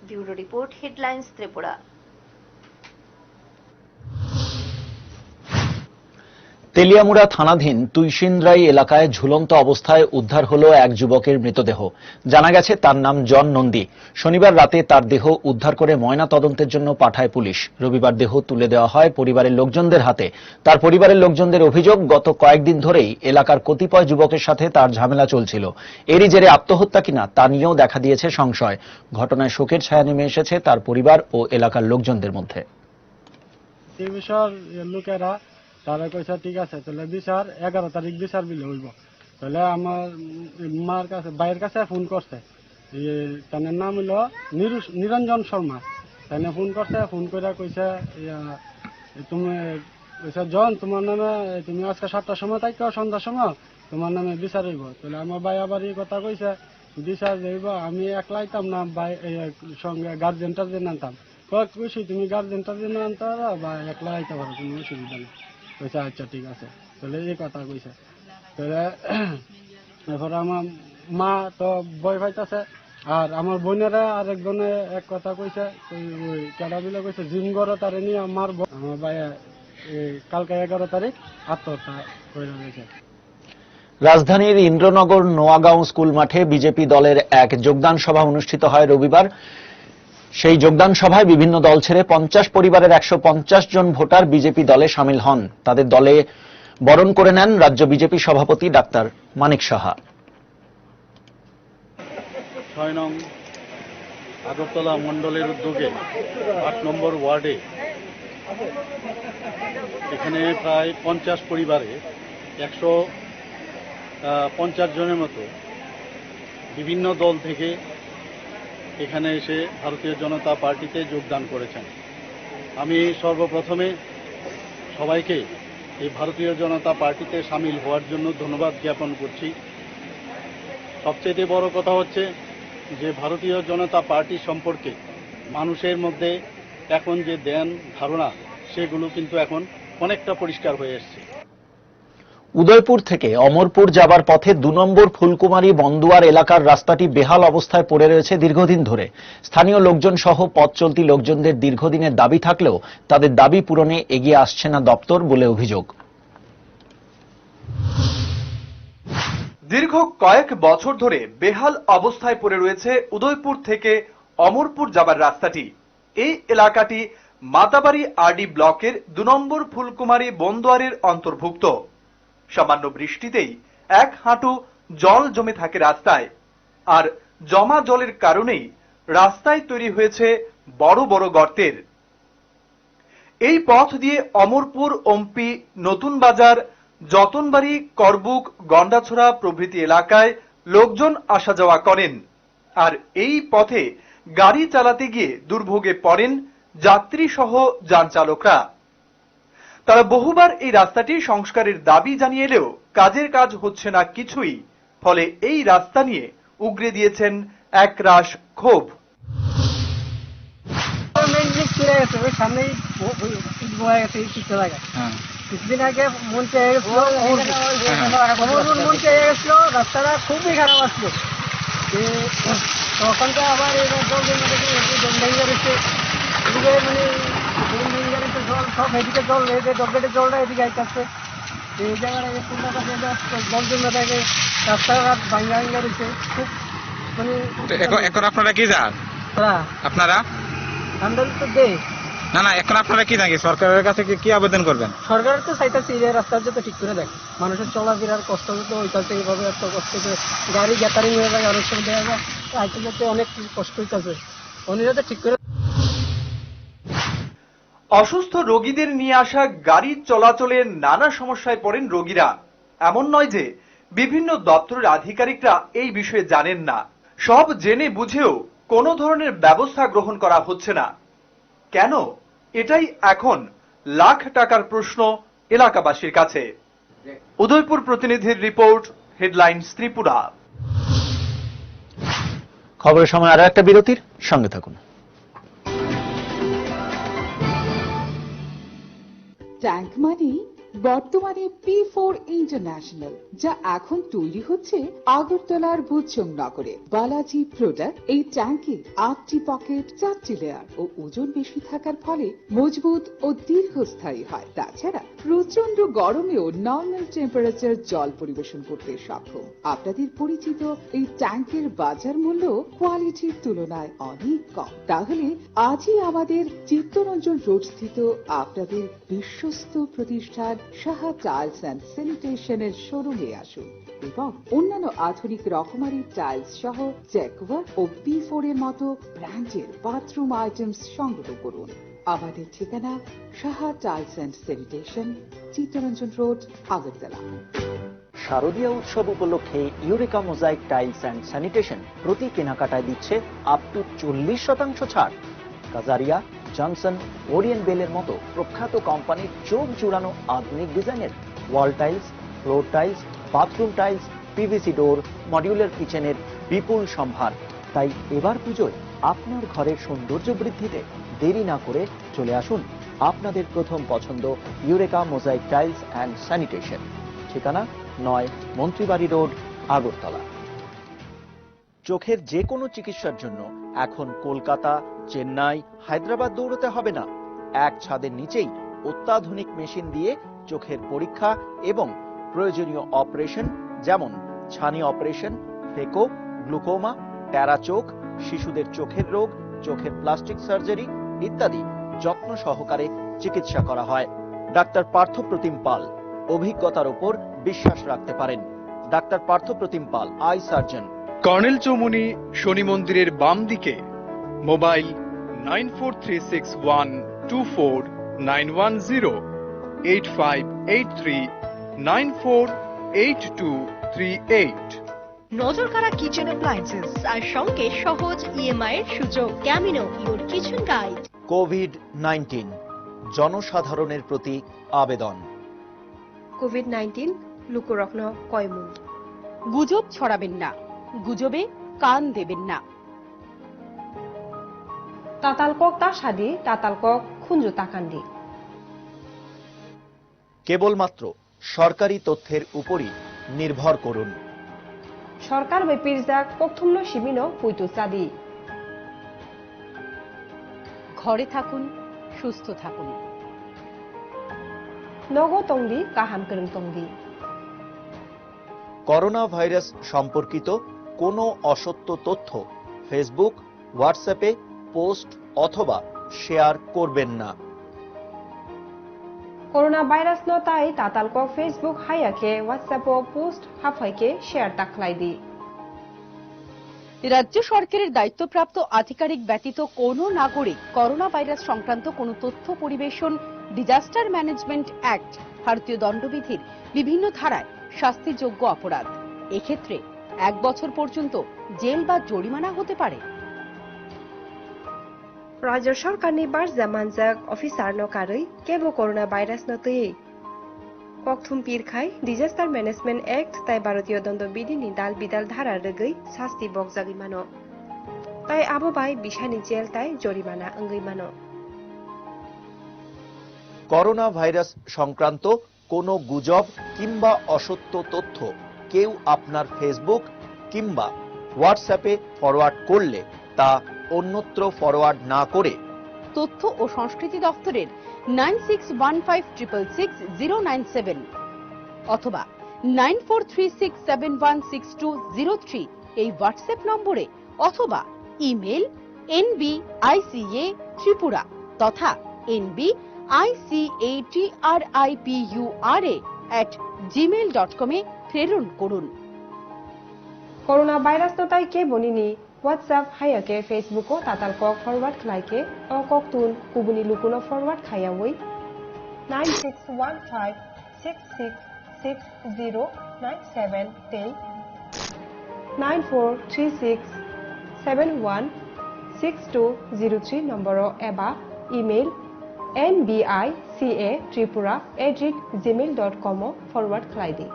Bureau report, headlines Tripura. Teliamura থানাধীন তুইশিন্দ্রাই এলাকায় ঝুলন্ত অবস্থায় উদ্ধার হলো এক যুবকের মৃতদেহ। জানা গেছে তার নাম জন নন্দী। শনিবার রাতে তার দেহ উদ্ধার করে ময়না তদন্তের জন্য পাঠায় পুলিশ। রবিবার দেহ তুলে দেওয়া হয় পরিবারের লোকজনদের হাতে। তার পরিবারের লোকজনদের অভিযোগ, গত কয়েকদিন ধরেই এলাকার কতিপয় যুবকের সাথে তার ঝামেলা চলছিল। এরই জেরে আত্মহত্যা কিনা তা নিয়েও দেখা দিয়েছে সংশয়। ঘটনায় শোকের ছায়া নেমে এসেছে তার পরিবার ও এলাকার লোকজনদের মধ্যে। লোকেরা তারা কইছে ঠিক আছে, তাহলে বিচার 11 তারিখ বিচার বিলে হইব। তাহলে আমার মার কাছে ভাইয়ের কাছে ফোন করছে, তার নাম হইল নিরঞ্জন শর্মা। তাই ফোন করছে, ফোন করে কইছে তুমি কইছে জন তোমার নামে তুমি আজকে 7টার সময় থাকো, সন্ধ্যার সময় তোমার নামে বিচার হইব। তাহলে আমার ভাই আবার এই কথা কইছে বিচার হইব, আমি একলা আইতাম না, ভাই সঙ্গে গার্জেনটা যে আনতাম। খুশি তুমি গার্জেন টার্জেন আনতে পারো বা একলা আইতে পারো, কোনো অসুবিধা নেই। কইছে আচ্ছা ঠিক আছে, তাহলে এই কথা কইছে। তাহলে এরপরে আমার মা তো ভয় পাইতেছে, আর আমার বোনেরা আরেকজনে এক কথা কইছে, ওই কেডা বিলে কইছে জিম গড় তারে নিয়ে আমার ভাই কালকে 11 তারিখ আত্মহত্যা করে গেছে। রাজধানীর ইন্দ্রনগর নোয়াগাঁও স্কুল মাঠে বিজেপি দলের এক যোগদান সভা অনুষ্ঠিত হয় রবিবার। সেই যোগদান সভায় বিভিন্ন দল ছেড়ে 50 পরিবারের 150 জন ভোটার বিজেপি দলে সামিল হন। তাদের দলে বরণ করে নেন রাজ্য বিজেপি সভাপতি ডাক্তার মানিক সাহা। 6 নং আগরতলা মণ্ডলের উদ্যোগে 8 নম্বর ওয়ার্ডে এখানে প্রায় 50 পরিবারে 150 জনের মতো বিভিন্ন দল থেকে এখানে এসে ভারতীয় জনতা পার্টিতে যোগদান করেছেন। আমি সর্বপ্রথমে সবাইকে এই ভারতীয় জনতা পার্টিতে সামিল হওয়ার জন্য ধন্যবাদ জ্ঞাপন করছি। সবচেয়ে বড় কথা হচ্ছে যে ভারতীয় জনতা পার্টি সম্পর্কে মানুষের মধ্যে এখন যে ধ্যান ধারণা সেগুলো কিন্তু এখন অনেকটা পরিষ্কার হয়ে এসছে। উদয়পুর থেকে অমরপুর যাবার পথে 2 নম্বর ফুলকুমারী বন্দুয়ার এলাকার রাস্তাটি বেহাল অবস্থায় পড়ে রয়েছে দীর্ঘদিন ধরে। স্থানীয় লোকজন সহ পথ চলতি লোকজনদের দীর্ঘদিনের দাবি থাকলেও তাদের দাবি পূরণে এগিয়ে আসছে না দপ্তর বলে অভিযোগ। দীর্ঘ কয়েক বছর ধরে বেহাল অবস্থায় পড়ে রয়েছে উদয়পুর থেকে অমরপুর যাবার রাস্তাটি। এই এলাকাটি মাতাবাড়ি আরডি ব্লকের 2 নম্বর ফুলকুমারী বন্দুয়ারের অন্তর্ভুক্ত। সামান্য বৃষ্টিতেই 1 হাঁটু জল জমে থাকে রাস্তায়, আর জমা জলের কারণেই রাস্তায় তৈরি হয়েছে বড় বড় গর্তের। এই পথ দিয়ে অমরপুর, ওমপি, নতুন বাজার, যতনবাড়ি, করবুক, গন্ডাছড়া প্রভৃতি এলাকায় লোকজন আসা যাওয়া করেন, আর এই পথে গাড়ি চালাতে গিয়ে দুর্ভোগে পড়েন যাত্রী সহ যান চালকরা। তারা বহুবার এই রাস্তাটি সংস্কারের দাবি জানিয়ে এলেও কাজের কাজ হচ্ছে না কিছুই। ফলে এই রাস্তা নিয়ে উগরে দিয়েছেন একরাশ ক্ষোভ। কিছুদিন আগে মন চেয়ে গেছিল, রাস্তাটা খুবই খারাপ আসলো। তখন তো আবার জল বেরিয়েছে, মানে জল সব এদিকে জল, ডগেটের জলটা এদিকে আইতেছে। এই জায়গায় জল জমে থাকে, রাস্তাঘাট ভাঙ্গা ভাঙ্গা রয়েছে খুব। মানে এখন আপনারা কি যান? আপনারা তো দেয় না না, এখন আপনারা কি জানেন সরকারের কাছে কি আবেদন করবেন? সরকারের তো চাইতেছি এই রাস্তার যাতে ঠিক করে দেখ, মানুষের চলাফেরার কষ্ট তো হইতেছে, এইভাবে এত কষ্ট করে গাড়ি গ্যাতারিং হয়ে যায়, অনেক সময় দেখা যায় আইতে যেতে অনেক কষ্ট হইতেছে, উনি যাতে ঠিক করে। অসুস্থ রোগীদের নিয়ে আসা গাড়ি চলাচলে নানা সমস্যায় পড়েন রোগীরা। এমন নয় যে বিভিন্ন দপ্তরের আধিকারিকরা এই বিষয়ে জানেন না, সব জেনে বুঝেও কোনো ধরনের ব্যবস্থা গ্রহণ করা হচ্ছে না। কেন? এটাই এখন লাখ টাকার প্রশ্ন এলাকাবাসীর কাছে। উদয়পুর প্রতিনিধির রিপোর্ট, হেডলাইনস ত্রিপুরা। খবরের সময় আরো একটা বিরতির সঙ্গে থাকুন। ট্যাঙ্ক মানি বর্তমানে P4 ইন্টারন্যাশনাল, যা এখন তৈরি হচ্ছে আগরতলার ভুজচং নগরে। বালাজি প্রোডাক্ট এই ট্যাঙ্কে 8টি পকেট, 4টি লেয়ার ও ওজন বেশি থাকার ফলে মজবুত ও দীর্ঘস্থায়ী হয়। তাছাড়া প্রচন্ড গরমেও নর্মাল টেম্পারেচার জল পরিবেশন করতে সক্ষম। আপনাদের পরিচিত এই ট্যাঙ্কের বাজার মূল্য কোয়ালিটির তুলনায় অনেক কম। তাহলে আজই আমাদের চিত্তরঞ্জন রোড স্থিত আপনাদের বিশ্বস্ত প্রতিষ্ঠান সাহা টাইলস অ্যান্ড স্যানিটেশনের শোরুমে আসুন এবং অন্যান্য আধুনিক রকমারি টাইলস সহ জ্যাকওয়ার ও P4 এর মতো ব্র্যান্ডের বাথরুম আইটেমস সংগ্রহ করুন। আমাদের ঠিকানা Saha tiles and sanitation, Chittaranjan road, Agartala. শারদীয় উৎসব উপলক্ষে eureka mosaic tiles and sanitation প্রতি কেনাকাটায় দিচ্ছে আপ টু 40% ছাড়। কাজারিয়া, জনসন, ওরিয়েন্ট বেলের মতো প্রখ্যাত কোম্পানির চোখ জুড়ানো আধুনিক ডিজাইনের wall tiles, floor tiles, bathroom tiles, PVC ডোর, মডিউলার কিচেনের বিপুল সম্ভার। তাই এবার পুজোয় আপনার ঘরের সৌন্দর্য বৃদ্ধিতে দেরি না করে চলে আসুন আপনাদের প্রথম পছন্দ eureka mosaic tiles and sanitation. ঠিকানা 9 মন্ত্রীবাড়ি রোড, আগরতলা। চোখের যে কোনো চিকিৎসার জন্য এখন কলকাতা, চেন্নাই, হায়দ্রাবাদ দৌড়তে হবে না। এক ছাদের নিচেই অত্যাধুনিক মেশিন দিয়ে চোখের পরীক্ষা এবং প্রয়োজনীয় অপারেশন যেমন ছানি অপারেশন, ফেকো, গ্লুকোমা, প্যারা চোখ, শিশুদের চোখের রোগ, চোখের প্লাস্টিক সার্জারি ইত্যাদি যত্ন সহকারে চিকিৎসা করা হয়। ডাক্তার পার্থপ্রতিম পাল, অভিজ্ঞতার উপর বিশ্বাস রাখতে পারেন। Doctor Parthapratim Pal, I surgeon, colonel Chowmuhani শনি মন্দিরের বাম দিকে। মোবাইল 9436124910, 8583948238। নজরকাড়া কিচেন অ্যাপ্লায়েন্সেস আর সঙ্গে সহজ ইএমআই এর সুযোগ। Camino, your kitchen guide. COVID-19 জনসাধারণের প্রতি আবেদন। কোভিড-19 লুকোরত্ন কয়মুন। গুজব ছড়াবেন না, গুজবে কান দেবেন না। তাতালকক তা সাদি, তাতালকক খুঞ্জু তাকান্দি। কেবলমাত্র সরকারি তথ্যের উপরই নির্ভর করুন। সরকার বে পিরজাক প্রথম শিমিনো পুইতু চাদি। ঘরে থাকুন, সুস্থ থাকুন। নগো তংদি কাহাম করং তংদি। করোনা ভাইরাস সম্পর্কিত কোনো অসত্য তথ্য ফেসবুক, হোয়াটসঅ্যাপে পোস্ট অথবা শেয়ার করবেন না। করোনা ভাইরাস ন তাই তাতালকক ফেসবুক হাইয়াকে হোয়াটসঅ্যাপ পোস্ট হাফাইকে শেয়ার তাকলাই দি। রাজ্য সরকারের দায়িত্বপ্রাপ্ত আধিকারিক ব্যতীত কোনো নাগরিক করোনা ভাইরাস সংক্রান্ত কোনো তথ্য পরিবেশন ডিজাস্টার ম্যানেজমেন্ট অ্যাক্ট ভারতীয় দণ্ডবিধির বিভিন্ন ধারায় শাস্তিযোগ্য অপরাধ। এক্ষেত্রে 1 বছর পর্যন্ত জেল বা জরিমানা হতে পারে। রাজ্য সরকারনি বারজা মানজাক অফিসার নকারই কেবল করোনা ভাইরাস নতই ককথুম পিরখাই ডিজাস্টার ম্যানেজমেন্ট অ্যাক্ট তাই ভারতীয় দণ্ডবিধিনি দাল বিদাল ধারা রগৈ শাস্তি বকজাগি মানো তাই আবহাই বিশানি জেল তাই জরিমানা অঙ্গই মানো। করোনা ভাইরাস সংক্রান্ত কোনো গুজব কিংবা অসত্য তথ্য কেউ আপনার ফেসবুক কিংবা হোয়াটসঅ্যাপে ফরওয়ার্ড করলে তা অন্যত্র ফরওয়ার্ড না করে তথ্য ও সংস্কৃতি দপ্তরের 9615666097 অথবা 9436716203 এই হোয়াটসঅ্যাপ নম্বরে অথবা ইমেল nbica.tripura তথা nbicatripura@gmail.com এ প্রেরণ করুন। করোনা ভাইরাস তো তাই কে বনিনি হোয়াটসঅ্যাপ হাইয়াকে ফেসবুকও তাতালকক ফরওয়ার্ড খাইকে অকতুন কুবুনি লুকুনো ফরওয়ার্ড খাইয়াওই 9615666097 9436716203 নম্বরও এবা ইমেল nbica@gmail.com ফরওয়ার্ড খাই দি।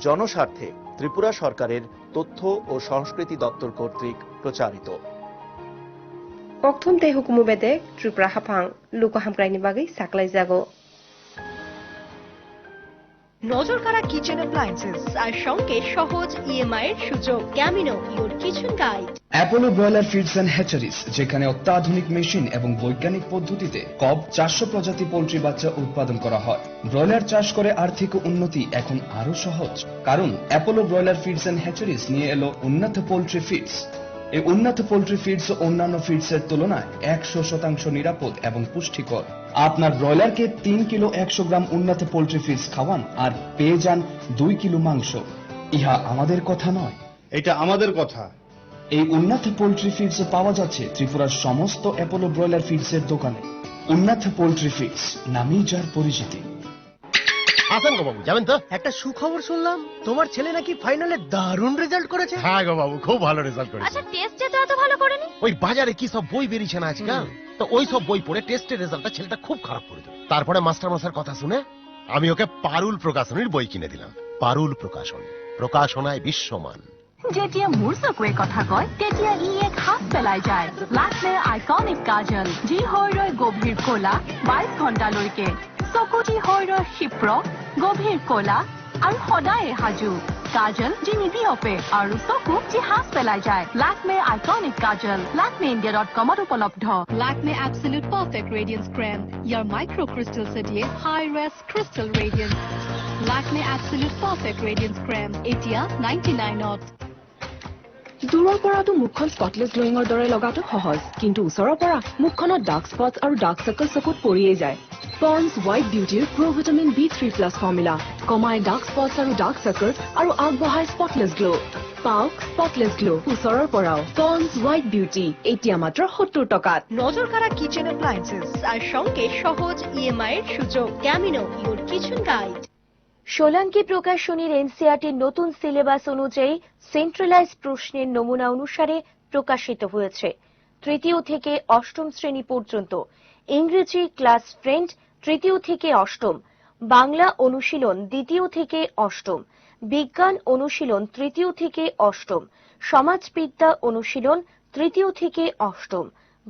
জনস্বার্থে ত্রিপুরা সরকারের তথ্য ও সংস্কৃতি দপ্তর কর্তৃক প্রচারিত। প্রথম তে হুকুমু বেদে ত্রিপুরা হাফাং লুকো হামক্রাইনি বাগৈ সাকলাই জাগো। নজরকাড়া কিচেন অ্যাপ্লায়েন্সেস আর সঙ্গে সহজ ইএমআই এর সুযোগ। Camino, your kitchen guide. Apollo broiler feeds and hatcheries, যেখানে অত্যাধুনিক মেশিন এবং বৈজ্ঞানিক পদ্ধতিতে কব 400 প্রজাতি পোল্ট্রি বাচ্চা উৎপাদন করা হয়। ব্রয়লার চাষ করে আর্থিক উন্নতি এখন আরো সহজ, কারণ Apollo broiler feeds and hatcheries নিয়ে এলো উন্নত পোল্ট্রি ফিডস। এই উন্নত পোল্ট্রি ফিডস অন্যান্য ফিডসের তুলনায় 100% নিরাপদ এবং পুষ্টিকর। আপনার ব্রয়লারকে 3 কিলো 100 গ্রাম উন্নত পোল্ট্রি ফিডস খাওয়ান আর পেয়ে যান 2 কিলো মাংস। ইহা আমাদের কথা নয়, এটা আমাদের কথা। এই উন্নত পোল্ট্রি ফিডস পাওয়া যাচ্ছে ত্রিপুরার সমস্ত অ্যাপোলো ব্রয়লার ফিডসের দোকানে। উন্নত পোল্ট্রি ফিডস নামেই যার পরিচিতি। হাসান গো বাবু, যাবেন তো? একটা সুখবর শুনলাম, তোমার ছেলে নাকি ফাইনালে দারুণ রেজাল্ট করেছে। হ্যাঁ গো বাবু, খুব ভালো রেজাল্ট করেছে। আচ্ছা টেস্টে তো এত ভালো করেনি? ওই বাজারে কি সব বই বেরিয়েছে না আজকাল, তো ওই সব বই পড়ে টেস্টের রেজাল্টটা ছেলেটা খুব খারাপ করে দিল। তারপরে মাস্টার মশাইয়ের কথা শুনে আমি ওকে পারুল প্রকাশনীর বই কিনে দিলাম। পারুল প্রকাশন, প্রকাশনায় বিশ্বমান। যেতিয়া মোৰ চকুৱে কথা কয় তেতিয়া ই এক হাত পেলাই যায় লাকমেৰ আইকনিক কাজল যি হৈ ৰয় গভীৰ ক'লা 22 ঘণ্টালৈকে চকুটি হৈ ৰয় ক্ষিপ্ৰ গভীৰ ক'লা আৰু সদায়ে সাজু কাজল যি নিবিয়পে আৰু চকু যি হাত পেলাই যায় লাকমেৰ আইকনিক কাজল lakmeindia.com উপলব্ধ Lakme absolute perfect radiance cream ইয়াৰ মাইক্ৰো ক্ৰিষ্টেলছে দিয়ে high res crystal radiance Lakme absolute perfect radiance cream এতিয়া 99ত দূৰৰ পৰাটো মুখখন স্পটলেছ গ্লোয়িঙৰ দৰে লগাটো সহজ কিন্তু ওচৰৰ পৰা মুখখনত ডাৰ্ক স্পটছ আৰু ডাৰ্ক সাৰ্কল চকুত পৰিয়ে যায় পন্স হোৱাইট বিউটিৰ প্ৰ ভিটামিন B3+ ফৰ্মুলা কমাই ডাৰ্ক স্পটছ আৰু ডাৰ্ক সাৰ্কল আৰু আগবঢ়াই স্পটলেছ গ্লো পাওক স্পটলেছ গ্লো ওচৰৰ পৰাও পন্স হোৱাইট বিউটি এতিয়া মাত্ৰ 70 টাকাত নজর কাড়া কিচেন অ্যাপ্লায়েন্সেস আর সঙ্গে সহজ ইএমআই এর সুযোগ Camino your kitchen guide Solanki প্রকাশনীর এনসিইআরটির নতুন সিলেবাস অনুযায়ী সেন্ট্রালাইজ প্রশ্নের নমুনা অনুসারে প্রকাশিত হয়েছে তৃতীয় থেকে অষ্টম শ্রেণী পর্যন্ত ইংরেজি ক্লাস ফ্রেন্ড তৃতীয় থেকে অষ্টম বাংলা অনুশীলন দ্বিতীয় থেকে অষ্টম বিজ্ঞান অনুশীলন তৃতীয় থেকে অষ্টম সমাজবিদ্যা অনুশীলন তৃতীয় থেকে অষ্টম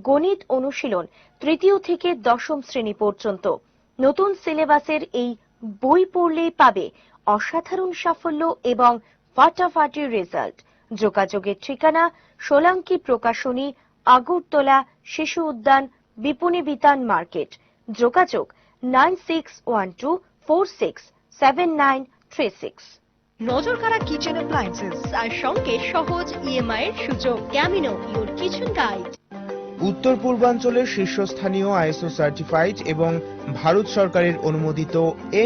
গণিত অনুশীলন তৃতীয় থেকে দশম শ্রেণী পর্যন্ত নতুন সিলেবাসের এই বই পড়লেই পাবে অসাধারণ সাফল্য এবং ফাটাফাটি রেজাল্ট যোগাযোগের ঠিকানা সোলাঙ্কি প্রকাশনী আগরতলা শিশু উদ্যান বিপণী বিতান মার্কেট যোগাযোগ 9612467936 নজর কাড়া কিচেন অ্যাপ্লায়েন্সেস আর সঙ্গে সহজ ইএমআই এর সুযোগ ক্যামিনো ইওর কিচেন গাইড উত্তর পূর্বাঞ্চলের শীর্ষস্থানীয় আইএসও সার্টিফাইড এবং ভারত সরকারের অনুমোদিত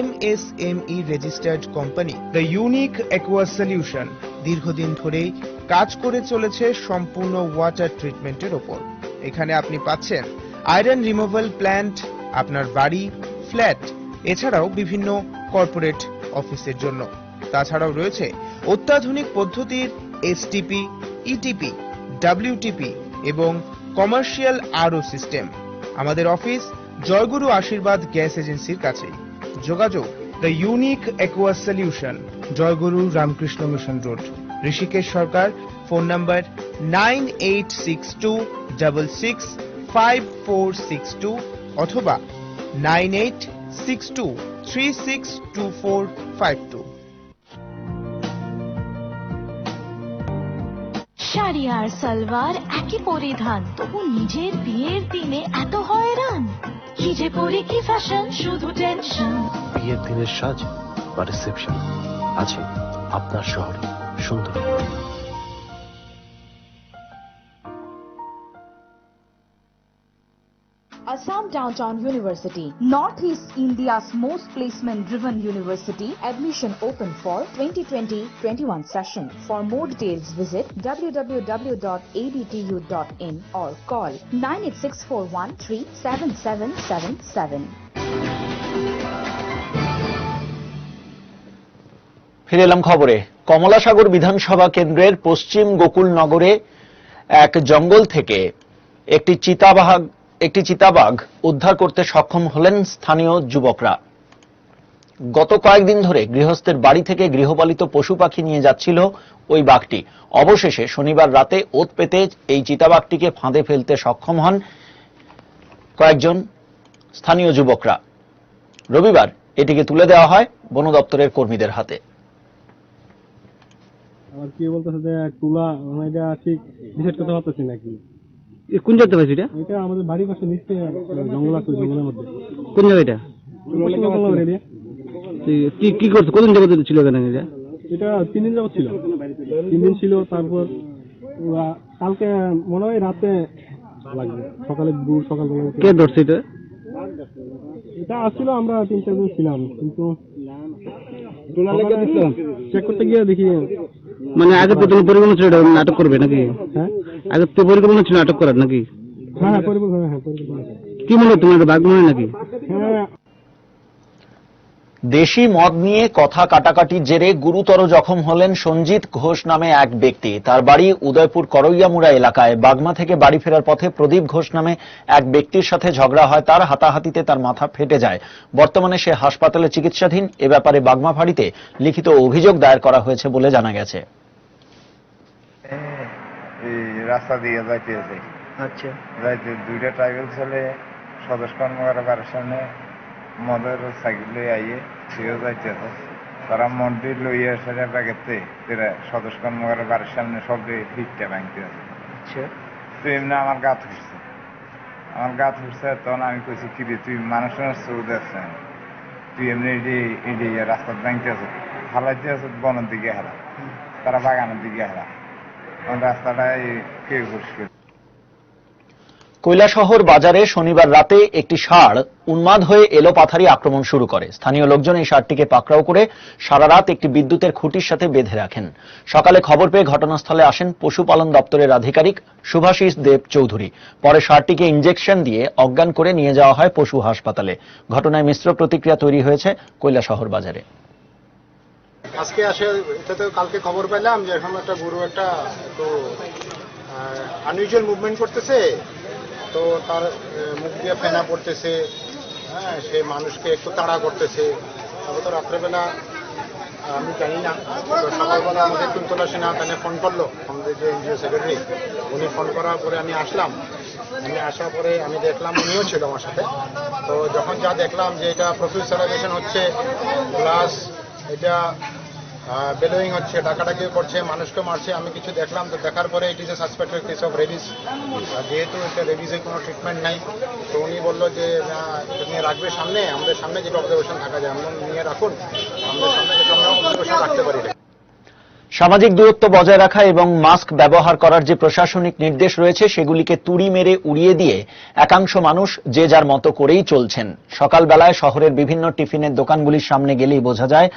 MSME registered company the unique aqua solution দীর্ঘদিন ধরেই কাজ করে চলেছে সম্পূর্ণ ওয়াটার ট্রিটমেন্টের উপর এখানে আপনি পাচ্ছেন আয়রন রিমুভাল প্ল্যান্ট আপনার বাড়ি ফ্ল্যাট এছাড়াও বিভিন্ন কর্পোরেট অফিসের জন্য তাছাড়াও রয়েছে অত্যাধুনিক পদ্ধতির STP ETP WTP এবং কমার্শিয়াল আরও সিস্টেম আমাদের অফিস জয়গুরু আশীর্বাদ গ্যাস এজেন্সির কাছে যোগাযোগ the unique aqua solution Joyguru Ramakrishna Mission Road Rishikesh Sarkar phone number 9862665462 অথবা 9862362452 শাড়ি আর সালোয়ার একই পরিধান তবু নিজের বিয়ের দিনে এত হয়রান কি যে পরে কি ফ্যাশন শুধু টেনশন বিয়ের দিনের সাজ বা রিসেপশন আছে আপনার শহরে সুন্দরী Assam Downtown University, Northeast India's most placement-driven university. Admission open for 2020-21 session. For more details, visit www.adtu.in or call 9864137777. ফিরে এলাম খবরে কমলাসাগর বিধানসভা কেন্দ্রের পশ্চিম গোকুলনগরে এক জঙ্গল থেকে একটি চিতাবাঘ উদ্ধার করতে সক্ষম হলেন স্থানীয় যুবকরা গত কয়েকদিন ধরে গৃহস্থের বাড়ি থেকে গৃহপালিত পশু পাখি নিয়ে যাচ্ছিল ওই বাঘটি অবশেষে শনিবার রাতে ওত পেতে এই চিতাবাঘটিকে ফাঁদে ফেলতে সক্ষম হন কয়েকজন স্থানীয় যুবকরা রবিবার এটিকে তুলে দেওয়া হয় বন দপ্তরের কর্মীদের হাতে আবার কি বলতেছে যে তুলা এটা ঠিক ডিসাইড করতে পারতেছি নাকি কোন জায়গাতে পাইছি এটা এটা আমাদের বাড়ির পাশে নিচে জঙ্গল আছে জঙ্গলের মধ্যে কোন জায়গাটা কি করছে কোন জায়গাতে ছিল কেন এটা 3 দিন যাবত ছিল 3 দিন ছিল তারপর কালকে মনে হয় রাতে লাগবে সকালে দূর সকালবেলা কে ধরছে এটা এটা আসছিল আমরা 3-4 জন ছিলাম কিন্তু চেক করতে গিয়ে দেখি মানে আগে তো তুমি পরিকল্পনা ছিল নাটক করবে নাকি হ্যাঁ আগে তো পরিকল্পনা ছিল নাটক করার নাকি হ্যাঁ পরিকল্পনা কি মনে হয় তোমার বাঘ মনে নাকি হ্যাঁ দেশি মদ নিয়ে কথা কাটাকাটির জেরে গুরুতর জখম হলেন সঞ্জিত ঘোষ নামে এক ব্যক্তি তার বাড়ি উদয়পুর করইয়ামুড়া এলাকায় বাগমা থেকে বাড়ি ফেরার পথে প্রদীপ ঘোষ নামে এক ব্যক্তির সাথে ঝগড়া হয় তার হাতাহাতিতে তার মাথা ফেটে যায় বর্তমানে সে হাসপাতালে চিকিৎসাধীন এ ব্যাপারে বাগমা ফাঁড়িতে লিখিত অভিযোগ দায়ের করা হয়েছে বলে জানা গেছে এই রাস্তা দিয়ে যাইতেছে। আচ্ছা, যাইতে দুইটা ট্রাইবেল ছেলে সদস্য কর্মকর্তা বাড়ির সামনে মদের সাইকেল লই আইয়ে সেও যাইতেছে। তারা মন্দির লইয়া সেটা ব্যাগেতে সদস্য কর্মকর্তা বাড়ির সামনে সব ভিড়টা ভাঙতে আছে। আচ্ছা, তো এমনি আমার গাত উঠছে, তখন আমি কইছি কি রে তুই মানুষের চৌধ আছে, তুই এমনি রাস্তা ভাঙতে আছো, হালাইতে আছো বনের দিকে হারা, তারা বাগানের দিকে হারা, রাস্তাটা কেউ পরিষ্কার। কৈলাসহর বাজারে শনিবার রাতে একটি ষাঁড় উন্মাদ হয়ে এলোপাথারি আক্রমণ শুরু করে। স্থানীয় লোকজন এই ষাঁড়টিকে পাকড়াও করে সারা রাত একটি বিদ্যুতের খুঁটির সাথে বেঁধে রাখেন। সকালে খবর পেয়ে ঘটনাস্থলে আসেন পশুপালন দপ্তরের আধিকারিক শুভাশিস দেব চৌধুরী। পরে ষাঁড়টিকে ইনজেকশন দিয়ে অজ্ঞান করে নিয়ে যাওয়া হয় পশু হাসপাতালে। ঘটনায় মিশ্র প্রতিক্রিয়া তৈরি হয়েছে কৈলাসহর বাজারে। আজকে আসে এটাতে কালকে খবর পেলাম যে এখন একটা গরু একটা তো আনইউজুয়াল মুভমেন্ট করতেছে, তো তার মুখ দিয়ে ফেনা পড়তেছে, হ্যাঁ, সে মানুষকে একটু তাড়া করতেছে। তবে তো রাত্রেবেলা আমি জানি না, তো সকালবেলা আমাদের কুন্তলা সিনহা তাকে ফোন করলো, আমাদের যে এনজিও সেক্রেটারি, উনি ফোন করার পরে আমি আসলাম। আমি আসার পরে আমি দেখলাম উনিও ছিল আমার সাথে। তো যখন যা দেখলাম যে এটা প্রফেশনালাইজেশন হচ্ছে, প্লাস এটা বেলোয়িং হচ্ছে, ডাকাডাকি করছে, মানুষকে মারছে, আমি কিছু দেখলাম। তো দেখার পরে it is a suspected case of rabies. যেহেতু এটা রেবিসের কোনো ট্রিটমেন্ট নাই, তো উনি বললো যে নিয়ে রাখবে সামনে, আমাদের সামনে যেটা অবজারভেশন থাকা যায় আমরা নিয়ে রাখুন, আমাদের সামনে যেটা আমরা অবজারভেশন রাখতে পারি। সামাজিক দূরত্ব বজায় রাখা এবং মাস্ক ব্যবহার করার যে প্রশাসনিক নির্দেশ রয়েছে সেগুলিকে তুড়ি মেরে উড়িয়ে দিয়ে একাংশ মানুষ যে যার মতো করেই চলছেন। সকালবেলায় শহরের বিভিন্ন টিফিনের দোকানগুলির সামনে গেলেই বোঝা যায়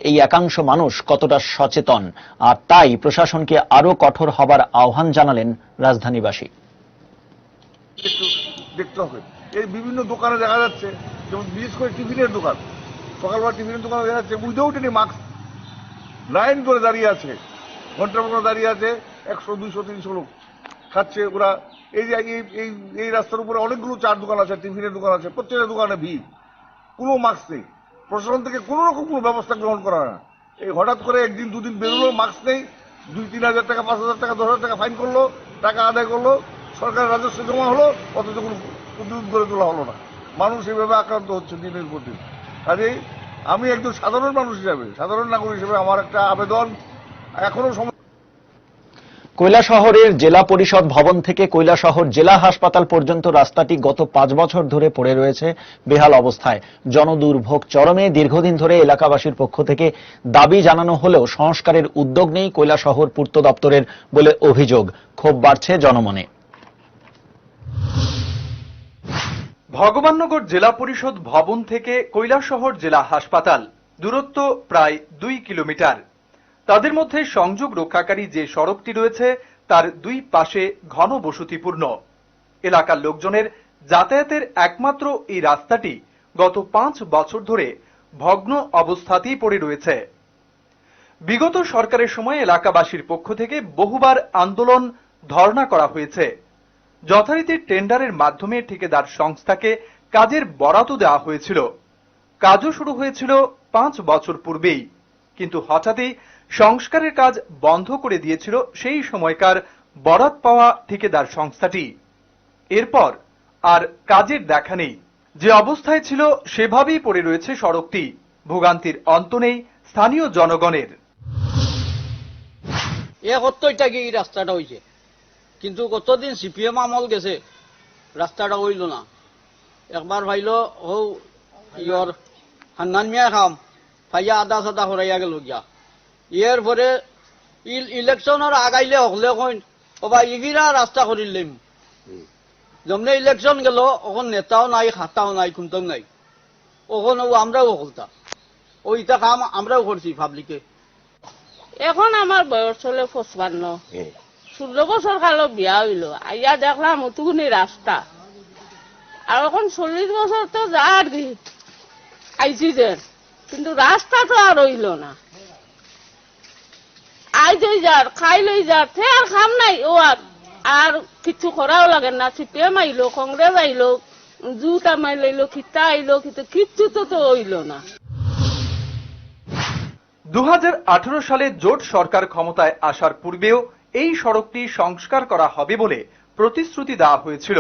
এই একাংশ মানুষ কতটা সচেতন, আর তাই প্রশাসনকে আরো কঠোর হবার আহ্বান জানালেন রাজধানীবাসী। একটু দেখতে হবে, এই বিভিন্ন দোকানে দেখা যাচ্ছে, যেমন বিশেষ করে টিফিনের দোকান, সকালবেলা টিফিনের দোকানে দেখা যাচ্ছে উইদাউট এনি মাস্ক লাইন ধরে দাঁড়িয়ে আছে, ঘন্টার পর দাঁড়িয়ে আছে, 100, 200, 300 লোক খাচ্ছে ওরা। এই যে এই রাস্তার উপরে অনেকগুলো চার দোকান আছে, টিফিনের দোকান আছে, প্রত্যেকটা দোকানে ভিড়, কোনো মাস্ক নেই। প্রশাসন থেকে কোনো রকম কোনো ব্যবস্থা গ্রহণ করা না। এই হঠাৎ করে একদিন দুদিন বেরোলো, মাস্ক নেই, 2-3 হাজার টাকা, 5,000 টাকা, 10,000 টাকা ফাইন করলো, টাকা আদায় করলো, সরকারের রাজস্ব জমা হলো, অথচ কোনো প্রতিরোধ করে তোলা হলো না। মানুষ এইভাবে আক্রান্ত হচ্ছে দিনের পর দিন। কাজেই আমি একজন সাধারণ মানুষ হিসাবে, সাধারণ নাগরিক হিসেবে আমার একটা আবেদন, এখনো কৈলাসহরের জেলা পরিষদ ভবন থেকে কৈলাসহর জেলা হাসপাতাল পর্যন্ত রাস্তাটি গত 5 বছর ধরে পড়ে রয়েছে বেহাল অবস্থায়। জনদুর্ভোগ চরমে। দীর্ঘদিন ধরে এলাকাবাসীর পক্ষ থেকে দাবি জানানো হলেও সংস্কারের উদ্যোগ নেই কৈলাসহর পূর্ত দপ্তরের বলে অভিযোগ। ক্ষোভ বাড়ছে জনমনে। ভগবাননগর জেলা পরিষদ ভবন থেকে কৈলাসহর জেলা হাসপাতাল দূরত্ব প্রায় 2 কিলোমিটার। তাদের মধ্যে সংযোগ রক্ষাকারী যে সড়কটি রয়েছে তার দুই পাশে ঘন বসতিপূর্ণ। এলাকার লোকজনের যাতায়াতের একমাত্র এই রাস্তাটি গত 5 বছর ধরে ভগ্ন অবস্থাতেই পড়ে রয়েছে। বিগত সরকারের সময় এলাকাবাসীর পক্ষ থেকে বহুবার আন্দোলন, ধর্ণা করা হয়েছে। যথারীতি টেন্ডারের মাধ্যমে ঠিকাদার সংস্থাকে কাজের বরাতও দেওয়া হয়েছিল। কাজও শুরু হয়েছিল 5 বছর পূর্বেই, কিন্তু হঠাৎই সংস্কারের কাজ বন্ধ করে দিয়েছিল সেই সময়কার বরাত পাওয়া ঠিকাদার সংস্থাটি। এরপর আর কাজের দেখা নেই। যে অবস্থায় ছিল সেভাবেই পড়ে রয়েছে সড়কটি। ভোগান্তির অন্ত নেই স্থানীয় জনগণের। এই রাস্তাটা হয়েছে, কিন্তু কতদিন সিপিএম আমল গেছে, রাস্তাটা হইল না। একবার ভাইল ও ইয়র হান্নান মিয়া খাম ভাইয়া আদা সাদা হরাইয়া গেল গিয়া। ইয়ের পরে ইলেকশনের আগাইলে হকলে কইন ওবা ইগিরা রাস্তা করিলাম। যেমনি ইলেকশন গেল ওখন নেতাও নাই, খাতাও নাই, খুনতাও নাই, ওখন আমরাও হকলতা ওইটা কাম আমরাও করছি পাবলিকে। এখন আমার বয়স হলে 55, 16 বছর কালো বিয়া হইল। আইয়া দেখলাম অতগুনি রাস্তা, আর এখন 40 বছর তো যার আইছি যে, কিন্তু রাস্তা তো আর হইল না। আই লই যার, খাই লই যার, তে আর খাম নাই। ও আর কিছু করাও লাগে না। সিপিএম আইলো, কংগ্রেস আইলো, জুতা মাইলো, খিতা আইলো, কিন্তু কিচ্ছু তো হইল না। 2018 সালে জোট সরকার ক্ষমতায় আসার পূর্বেও এই সড়কটি সংস্কার করা হবে বলে প্রতিশ্রুতি দেওয়া হয়েছিল,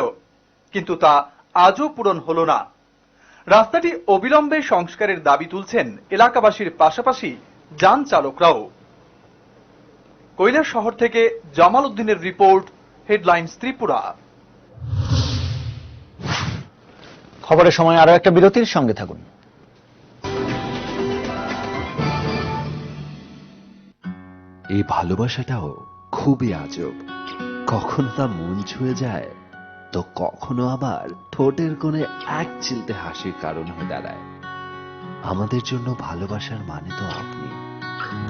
কিন্তু তা আজও পূরণ হলো না। রাস্তাটি অবিলম্বে সংস্কারের দাবি তুলছেন এলাকাবাসীর পাশাপাশি যান চালকরাও। কৈলাসহর থেকে জামাল উদ্দিনের রিপোর্ট, হেডলাইনস ত্রিপুরা। খবরের সময় আরো একটা বিরতির সঙ্গে থাকুন। এই ভালোবাসাটাও খুবই আজব, কখনো তা মন ছুঁয়ে যায় তো কখনো আবার ঠোঁটের কোণে এক চিলতে হাসির কারণ হয়ে দাঁড়ায়। আমাদের জন্য ভালোবাসার মানে তো আপনি।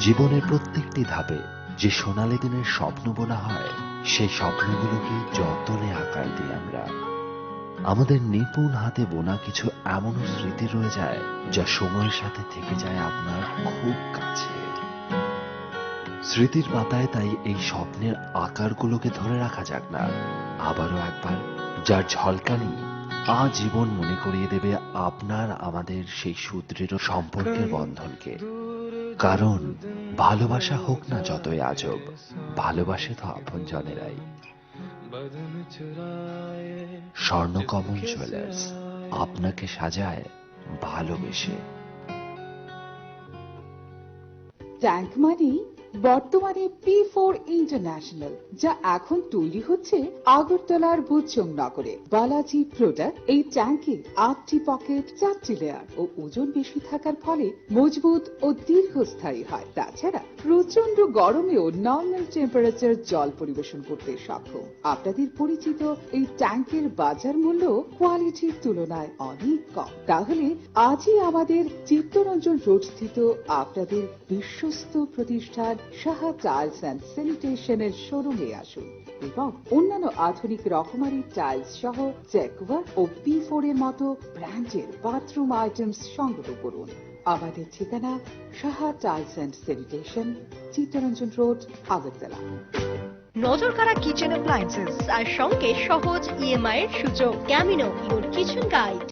জীবনের প্রত্যেকটি ধাপে যে সোনালী দিনের স্বপ্ন বোনা হয়, সেই স্বপ্নগুলোকে যতনে আকার দিই আমরা। আমাদের নিপুণ হাতে বোনা কিছু এমনও স্মৃতি রয়ে যায় যা সময়ের সাথে থেকে যায় আপনার খুব কাছে। স্মৃতির পাতায় তাই এই স্বপ্নের আকারগুলোকে ধরে রাখা যাক না আবারও একবার, যার ঝলকানি আজীবন মনে করিয়ে দেবে আপনার আমাদের সেই সুদৃঢ় সম্পর্কের বন্ধনকে। কারণ ভালোবাসা হোক না যতই আজব, ভালোবাসে তো আপনজনেরাই। স্বর্ণকমল জুয়েলার্স আপনাকে সাজায় ভালোবেসে। ট্যাঙ্ক মানি বর্তমানে P4 ইন্টারন্যাশনাল, যা এখন তৈরি হচ্ছে আগরতলার ভুজচং নগরে। বালাজি প্রোডাক্ট এই ট্যাঙ্কে 8টি পকেট, 4টি লেয়ার ও ওজন বেশি থাকার ফলে মজবুত ও দীর্ঘস্থায়ী হয়। তাছাড়া প্রচন্ড গরমেও নর্মাল টেম্পারেচার জল পরিবেশন করতে সক্ষম। আপনাদের পরিচিত এই ট্যাঙ্কের বাজার মূল্য কোয়ালিটির তুলনায় অনেক কম। তাহলে আজই আমাদের চিত্তরঞ্জন রোড স্থিত আপনাদের বিশ্বস্ত প্রতিষ্ঠান সাহা টাইলস অ্যান্ড স্যানিটেশনের শোরুমে আসুন এবং অন্যান্য আধুনিক রকমারি টাইলস সহ জ্যাকুয়া ও P4 এর মতো ব্র্যান্ডের বাথরুম আইটেমস সংগ্রহ করুন। আমাদের ঠিকানা Saha tiles and sanitation, Chittaranjan road, Agartala. নজর কাড়া কিচেন অ্যাপ্লায়েন্সেস আর সঙ্গে সহজ ইএমআই এর সুযোগ। Camino your kitchen guide.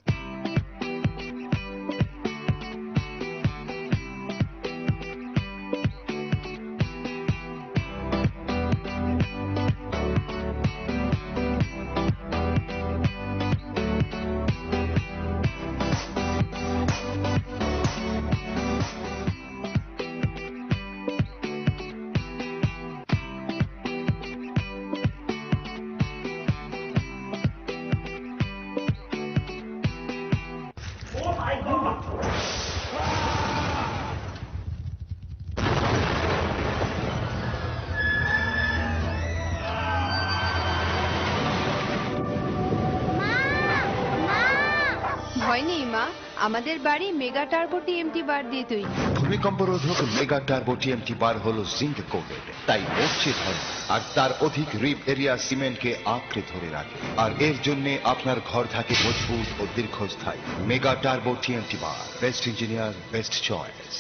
ভয় নেই মা, আমাদের বাড়ি মেগা টার্বো টিএমটি বার দিয়ে তৈরি। ভূমিকম্প রোধক মেগা টার্বো টিএমটি বার হলো জিঙ্ক কোটেড, তাই মরচে ধরে আর তার অধিক রিপ এরিয়া সিমেন্টকে আঁকড়ে ধরে রাখে, আর এর জন্য আপনার ঘর থাকে মজবুত ও দীর্ঘস্থায়ী। মেগা টার্বো টিএমটি বার, বেস্ট ইঞ্জিনিয়ার, বেস্ট চয়েস।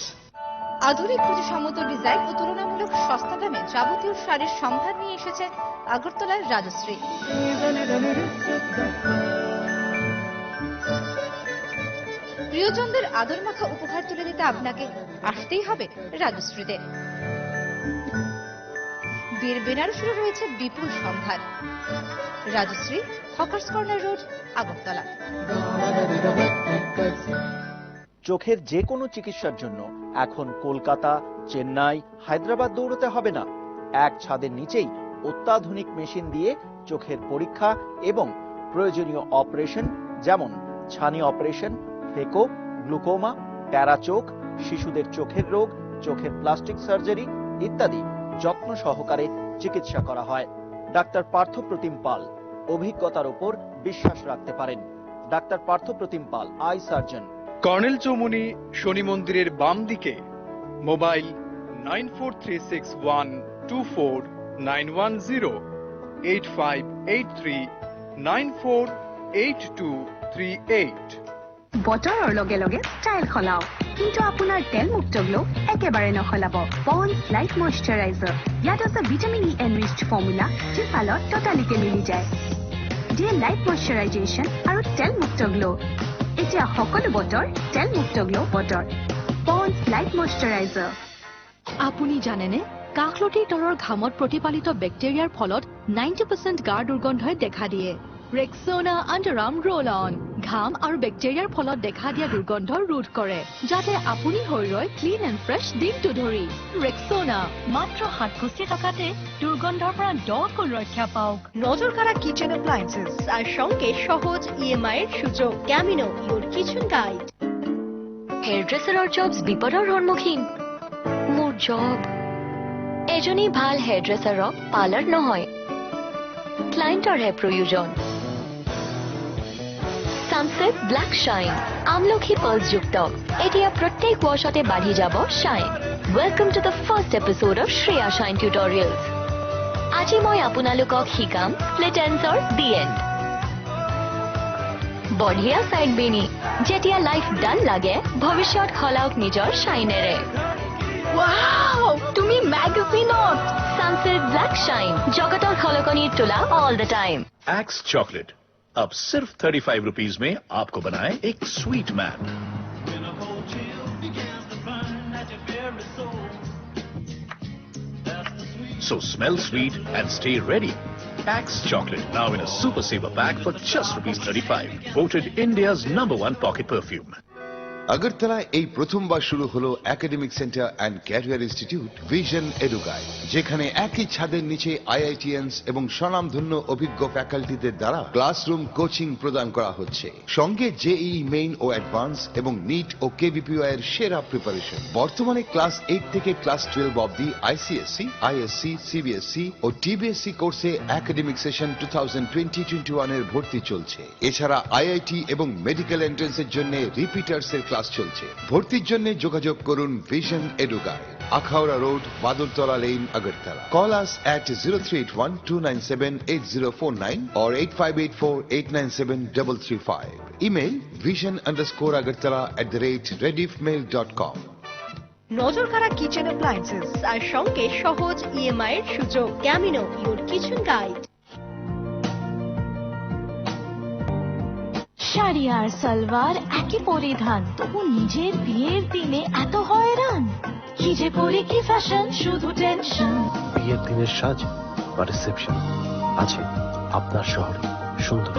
আধুনিক প্রতিসম্মত ডিজাইন ও তুলনামূলক সস্তা দামে যাবতীয় শাড়ির সম্ভার নিয়ে এসেছে আগরতলার রাজশ্রী। প্রিয়জনদের আদর মাখা উপহার তুলে দিতে আপনাকে আসতেই হবে রাজশ্রীতে। বীর বেনারসিরও রয়েছে বিপুল সম্ভার। Rajshree, hawkers corner road, Agartala. চোখের যে কোনো চিকিৎসার জন্য এখন কলকাতা, চেন্নাই, হায়দ্রাবাদ দৌড়তে হবে না। এক ছাদের নিচেই অত্যাধুনিক মেশিন দিয়ে চোখের পরীক্ষা এবং প্রয়োজনীয় অপারেশন, যেমন ছানি অপারেশন, ফেকো, গ্লুকোমা, প্যারা চোখ, শিশুদের চোখের রোগ, চোখের প্লাস্টিক সার্জারি ইত্যাদি যত্ন সহকারে চিকিৎসা করা হয়। ডাক্তার পার্থ প্রতিম পাল, অভিজ্ঞতার উপর বিশ্বাস রাখতে পারেন। Doctor Partha Pratim Pal, I surgeon. Colonel Chowmuhani শনি মন্দিরের বাম দিকে। মোবাইল 9436124910, 8583948238। বতৰৰ লগে লগে ষ্টাইল সলাওক, কিন্তু আপোনাৰ তেলমুক্ত গ্লো একেবাৰে নসলাব। পণ্ডছ লাইট মইশ্চাৰাইজাৰ, ইয়াত আছে ভিটামিন ই এনৰিচড ফৰ্মুলা, যি ছালত টটালিকে মিলি যায়, দিয়ে লাইট মইশ্চাৰাইজেশ্যন আৰু তেলমুক্ত গ্লো। এতিয়া সকলো বতৰ তেলমুক্ত গ্লো বতৰ। পণ্ডছ লাইট মইশ্চাৰাইজাৰ। আপুনি জানেনে কাষলতিৰ তলৰ ঘামত প্ৰতিপালিত বেক্টেৰিয়াৰ ফলত 90% গাৰ দুৰ্গন্ধই দেখা দিয়ে। ৰেক্সোনা আণ্ডাৰআৰ্ম ৰোল অন ঘাম আৰু বেক্টেৰিয়াৰ ফলত দেখা দিয়া দুৰ্গন্ধ ৰোধ কৰে, যাতে আপুনি শৰীৰৰ ক্লিন এণ্ড ফ্ৰেছ দিনটো ধৰি। ৰেক্সোনা মাত্ৰ 67 টকাতে দুৰ্গন্ধৰ পৰা 10 গুণ ৰক্ষা পাওক। নজর কাড়া কিচেন অ্যাপ্লায়েন্সেস আর সঙ্গে সহজ ইএমআই এর সুযোগ। Camino your kitchen guide. Hair ড্ৰেছাৰৰ জবছ বিপদৰ সন্মুখীন। মোৰ জব এজনী ভাল হেয়াৰ ড্ৰেছাৰক পাৰ্লাৰ নহয়, ক্লায়েণ্টৰহে প্ৰয়োজন। সানসেট ব্ল্যাক শাইন আমলখি পাল্সযুক্ত এতিয়া প্ৰত্যেক ৱাছতে বাঢ়ি যাব shine. Welcome to the first episode of Shreya shine tutorials. আজি মই আপোনালোকক শিকাম স্প্লিট এণ্ডছৰ দি এণ্ড। বঢ়িয়া সাইড বেনি, যেতিয়া লাইফ ডাল লাগে ভৱিষ্যত খলাওক নিজৰ শাইনেৰে। ওয়াও, তুমি ম্যাগাজিনত সানসেট ব্ল্যাক শাইন জগতৰ খলকনিৰ তোলা all the time. X chocolate अब सिर्फ 35 रुपीज में आपको बनाए एक sweet man. So smell sweet and stay ready. Axe chocolate now in a super saver pack for just ₹35. Voted India's #1 pocket perfume. আগরতলায় এই প্রথমবার শুরু হলো academic centre and career institute vision Eduguide, যেখানে একই ছাদের নিচে আইআইটিএনস এবং স্বনামধন্য অভিজ্ঞ ফ্যাকাল্টিদের দ্বারা ক্লাসরুম কোচিং প্রদান করা হচ্ছে। সঙ্গে জেইই মেইন ও অ্যাডভান্স এবং নিট ও কেভিপিওয়াই এর সেরা প্রিপারেশন। বর্তমানে ক্লাস 8 থেকে ক্লাস 12 অবধি আইসিএসসি, আইএসসি, সিবিএসসি ও টিবিএসসি কোর্সে একাডেমিক সেশন 2020-21 এর ভর্তি চলছে। এছাড়া আইআইটি এবং মেডিকেল এন্ট্রান্সের জন্য রিপিটার্স এর ক্লাস চলছে। ভর্তির জন্য যোগাযোগ করুন vision Eduguide, Akhaura road, Badurtala lane, Agartala. Call us at 0381-297-8049 or 8584-897-335. Email vision_agartala@rediffmail.com. নজর কাড়া কিচেন অ্যাপ্লায়েন্সেস আর সঙ্গে সহজ ইএমআই এর সুযোগ। Camino your kitchen guide. Sari আর সালোয়ার একই পরিধান, তবু নিজের বিয়ের দিনে এত হয়রান। কি যে করি কি ফ্যাশন, শুধু টেনশন। বিয়ের দিনের সাজ বা রিসেপশন আছে আপনার শহরে সুন্দর।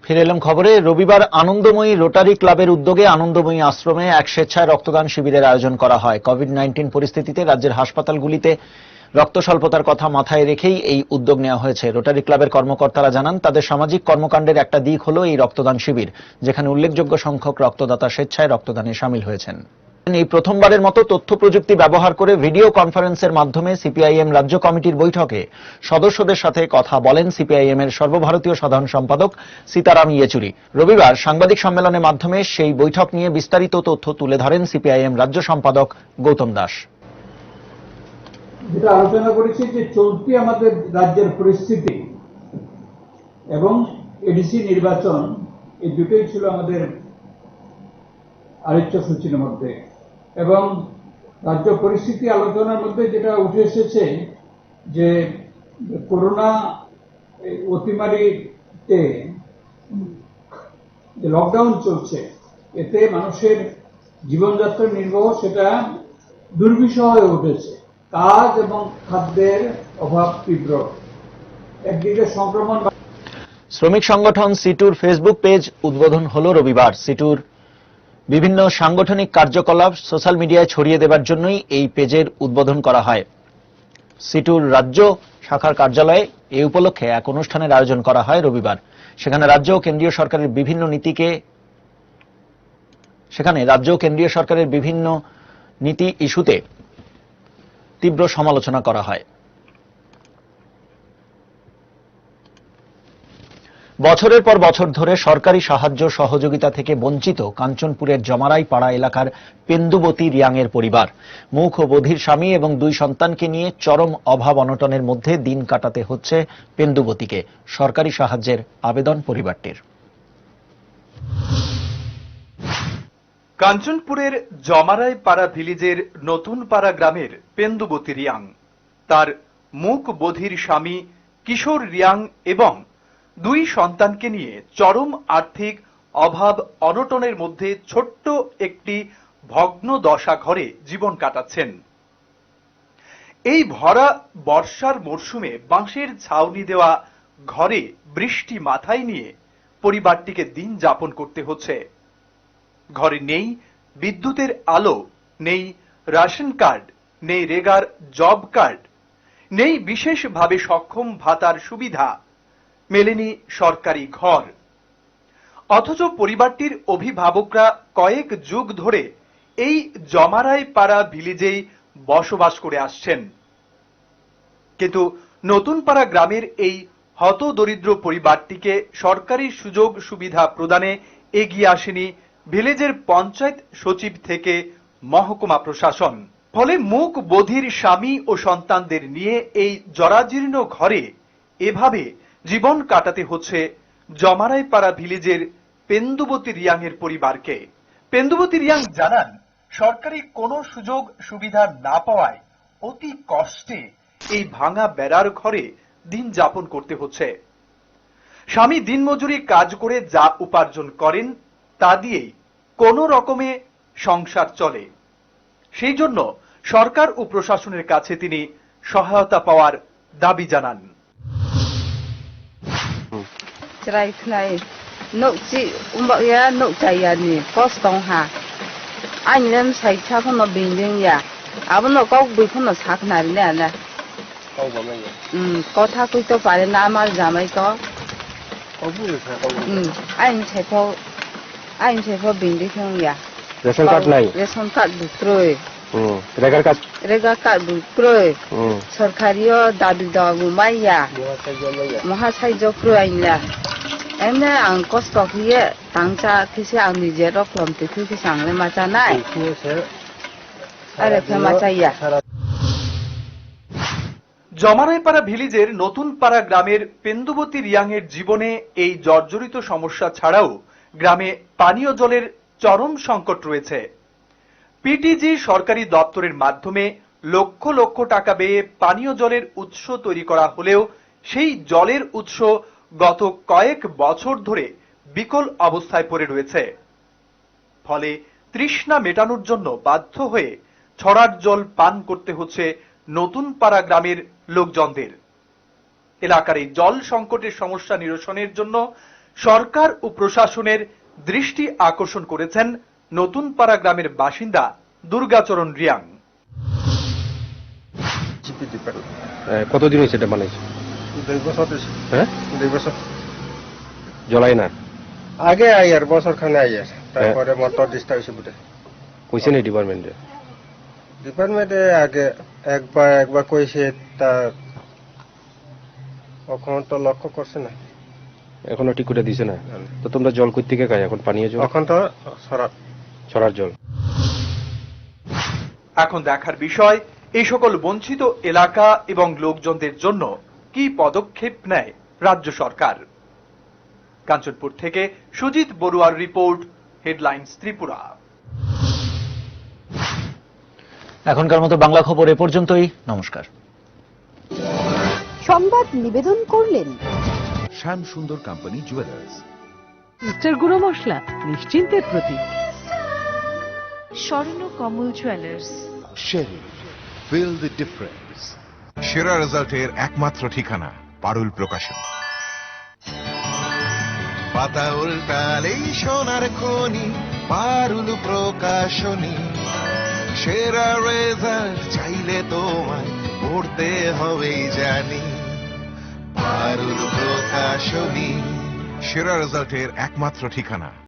ফিরে এলাম খবরে। রবিবার আনন্দময়ী রোটারি ক্লাবের উদ্যোগে আনন্দময়ী আশ্রমে এক স্বেচ্ছায় রক্তদান শিবিরের আয়োজন করা হয়। কোভিড-19 পরিস্থিতিতে রাজ্যের হাসপাতালগুলিতে রক্ত স্বল্পতার কথা মাথায় রেখেই এই উদ্যোগ নেওয়া হয়েছে। রোটারি ক্লাবের কর্মকর্তারা জানান, তাদের সামাজিক কর্মকাণ্ডের একটা দিক হল এই রক্তদান শিবির, যেখানে উল্লেখযোগ্য সংখ্যক রক্তদাতা স্বেচ্ছায় রক্তদানে শামিল হয়েছেন। এই প্রথমবারের মতো তথ্য প্রযুক্তি ব্যবহার করে ভিডিও কনফারেন্সের মাধ্যমে সিপিআইএম রাজ্য কমিটির বৈঠকে সদস্যদের সাথে কথা বলেন সিপিআইএম এর সর্বভারতীয় সাধারণ সম্পাদক সীতারাম ইয়েচুরি। রবিবার সাংবাদিক সম্মেলনের মাধ্যমে সেই বৈঠক নিয়ে বিস্তারিত তথ্য তুলে ধরেন সিপিআইএম রাজ্য সম্পাদক গৌতম দাস। যেটা আলোচনা করেছি যে চলতি আমাদের রাজ্যের পরিস্থিতি এবং এডিসি নির্বাচন, এই দুটোই ছিল আমাদের আলোচ্য সূচির মধ্যে। এবং রাজ্য পরিস্থিতি আলোচনার মধ্যে যেটা উঠে এসেছে যে করোনা অতিমারিতে যে লকডাউন চলছে, এতে মানুষের জীবনযাত্রা নির্বাহ সেটা দুর্বিষহ হয়ে উঠেছে। কাজ এবং খাদ্যের অভাব তীব্র। একদিকে সংক্রমণ। শ্রমিক সংগঠন সিটুর ফেসবুক পেজ উদ্বোধন হল রবিবার। সিটুর বিভিন্ন সাংগঠনিক কার্যকলাপ সোশ্যাল মিডিয়ায় ছড়িয়ে দেবার জন্যই এই পেজের উদ্বোধন করা হয়। সিটুর রাজ্য শাখার কার্যালয়ে এই উপলক্ষে এক অনুষ্ঠানের আয়োজন করা হয় রবিবার। সেখানে রাজ্য ও কেন্দ্রীয় সরকারের বিভিন্ন নীতি ইস্যুতে তীব্র সমালোচনা করা হয়। বছরের পর বছর ধরে সরকারি সাহায্য সহযোগিতা থেকে বঞ্চিত কাঞ্চনপুরের জমারাই পাড়া এলাকার পেন্দুবতী রিয়াংয়ের পরিবার। মুখ ও বধির স্বামী এবং 2 সন্তানকে নিয়ে চরম অভাব অনটনের মধ্যে দিন কাটাতে হচ্ছে পেন্দুবতীকে। সরকারি সাহায্যের আবেদন পরিবারটির। কাঞ্চনপুরের জমারাই পাড়া ভিলেজের নতুন পাড়া গ্রামের পেন্দুবতী রিয়াং, তার মুখ বধির স্বামী কিশোর রিয়াং এবং দুই সন্তানকে নিয়ে চরম আর্থিক অভাব অনটনের মধ্যে ছোট্ট একটি ভগ্ন দশা ঘরে জীবন কাটাচ্ছেন। এই ভরা বর্ষার মরশুমে বাঁশের ছাউনি দেওয়া ঘরে বৃষ্টি মাথায় নিয়ে পরিবারটিকে দিন যাপন করতে হচ্ছে। ঘরে নেই বিদ্যুতের আলো, নেই রেশন কার্ড, নেই রেগার জব কার্ড, নেই বিশেষভাবে সক্ষম ভাতার সুবিধা, মেলেনি সরকারি ঘর। অথচ পরিবারটির অভিভাবকরা কয়েক যুগ ধরে এই জমারাই পাড়া ভিলেজেই বসবাস করে আসছেন। কিন্তু নতুন পাড়া গ্রামের এই হতদরিদ্র পরিবারটিকে সরকারি সুযোগ সুবিধা প্রদানে এগিয়ে আসেনি ভিলেজের পঞ্চায়েত সচিব থেকে মহকুমা প্রশাসন। ফলে মুখ বধির স্বামী ও সন্তানদের নিয়ে এই জরাজীর্ণ ঘরে এভাবে জীবন কাটাতে হচ্ছে জমারাইপাড়া ভিলেজের পেন্দুবতী রিয়াং এর পরিবারকে। পেন্দুবতী রিয়াং জানান, সরকারি কোনো সুযোগ সুবিধা না পাওয়ায় অতি কষ্টে এই ভাঙা বেড়ার ঘরে দিন যাপন করতে হচ্ছে। স্বামী দিনমজুরি কাজ করে যা উপার্জন করেন তা দিয়েই কোনো রকমে সংসার চলে। সেই জন্য সরকার ও প্রশাসনের কাছে তিনি সহায়তা পাওয়ার দাবি জানান। কথা কইতে পারে না আমার জামাই তো আইন ছেফ বিন্দি ইয়া রেশন কার্ড নাই, রেশন কার্ড বুত্রয় রেগার কার্ড বুত্রয় সরকারিও দাবি দাবু মাইয়া মহাসাহায্য প্রয়াইলা এমনি আং কষ্ট হয়ে তাংচা কিছু আং নিজে রকম কিছু কিছু আংলে মাচা নাই আরে মাচা ইয়া। জমারাইপাড়া ভিলেজের নতুন পাড়া গ্রামের পেন্দুবতী রিয়াং এর জীবনে এই জর্জরিত সমস্যা ছাড়াও গ্রামে পানীয় জলের চরম সংকট রয়েছে। পিটিজি সরকারি দপ্তরের মাধ্যমে লক্ষ লক্ষ টাকা ব্যয়ে পানীয় জলের উৎস তৈরি করা হলেও সেই জলের উৎস গত কয়েক বছর ধরে বিকল অবস্থায় পড়ে রয়েছে। ফলে তৃষ্ণা মেটানোর জন্য বাধ্য হয়ে ছড়ার জল পান করতে হচ্ছে নতুন পাড়া গ্রামের লোকজনদের। এলাকার এই জল সংকটের সমস্যা নিরসনের জন্য সরকার ও প্রশাসনের দৃষ্টি আকর্ষণ করেছেন নতুন পাড়া গ্রামের বাসিন্দা দুর্গাচরণ রিয়াং। কতদিন হয়েছে এটা বানাইছে? 2 বছর। হ্যাঁ 2 বছর জ্বলাই না আগে আইয়ার বছর খানে আইয়ার তারপরে মোটর ডিস্টার্ব হয়েছে বুটে কইছে না ডিপার্টমেন্টে আগে একবার কইছে তা এখন তো লক্ষ্য করছে না, এখনো ঠিক করে দিছে না। তো তোমরা জল কই থেকে খাই এখন? পানীয় জল এখন তো ছড়ার জল। এখন দেখার বিষয় এই সকল বঞ্চিত এলাকা এবং লোকজনদের জন্য কি পদক্ষেপ নেয় রাজ্য সরকার। কাঞ্চনপুর থেকে সুজিত বড়ুয়ার রিপোর্ট, হেডলাইন্স ত্রিপুরা। এখনকার মতো বাংলা খবর এ পর্যন্তই। নমস্কার। সংবাদ নিবেদন করলেন শ্যাম সুন্দর কোম্পানি জুয়েলার্স। মিস্টার গুঁড়ো মশলা নিশ্চিন্তের প্রতীক। স্বর্ণ কমল জুয়েলার্স। শেরি, ফিল দ্য ডিফারেন্স। সেরা রেজাল্টের একমাত্র ঠিকানা পারুল প্রকাশন। পাতা উল্টালেই সোনার খনি, পারুল প্রকাশনী। সেরা রেজাল্ট চাইলে তোমায় পড়তে হবেই জানি, পারুল প্রকাশনী। সেরা রেজাল্টের একমাত্র ঠিকানা।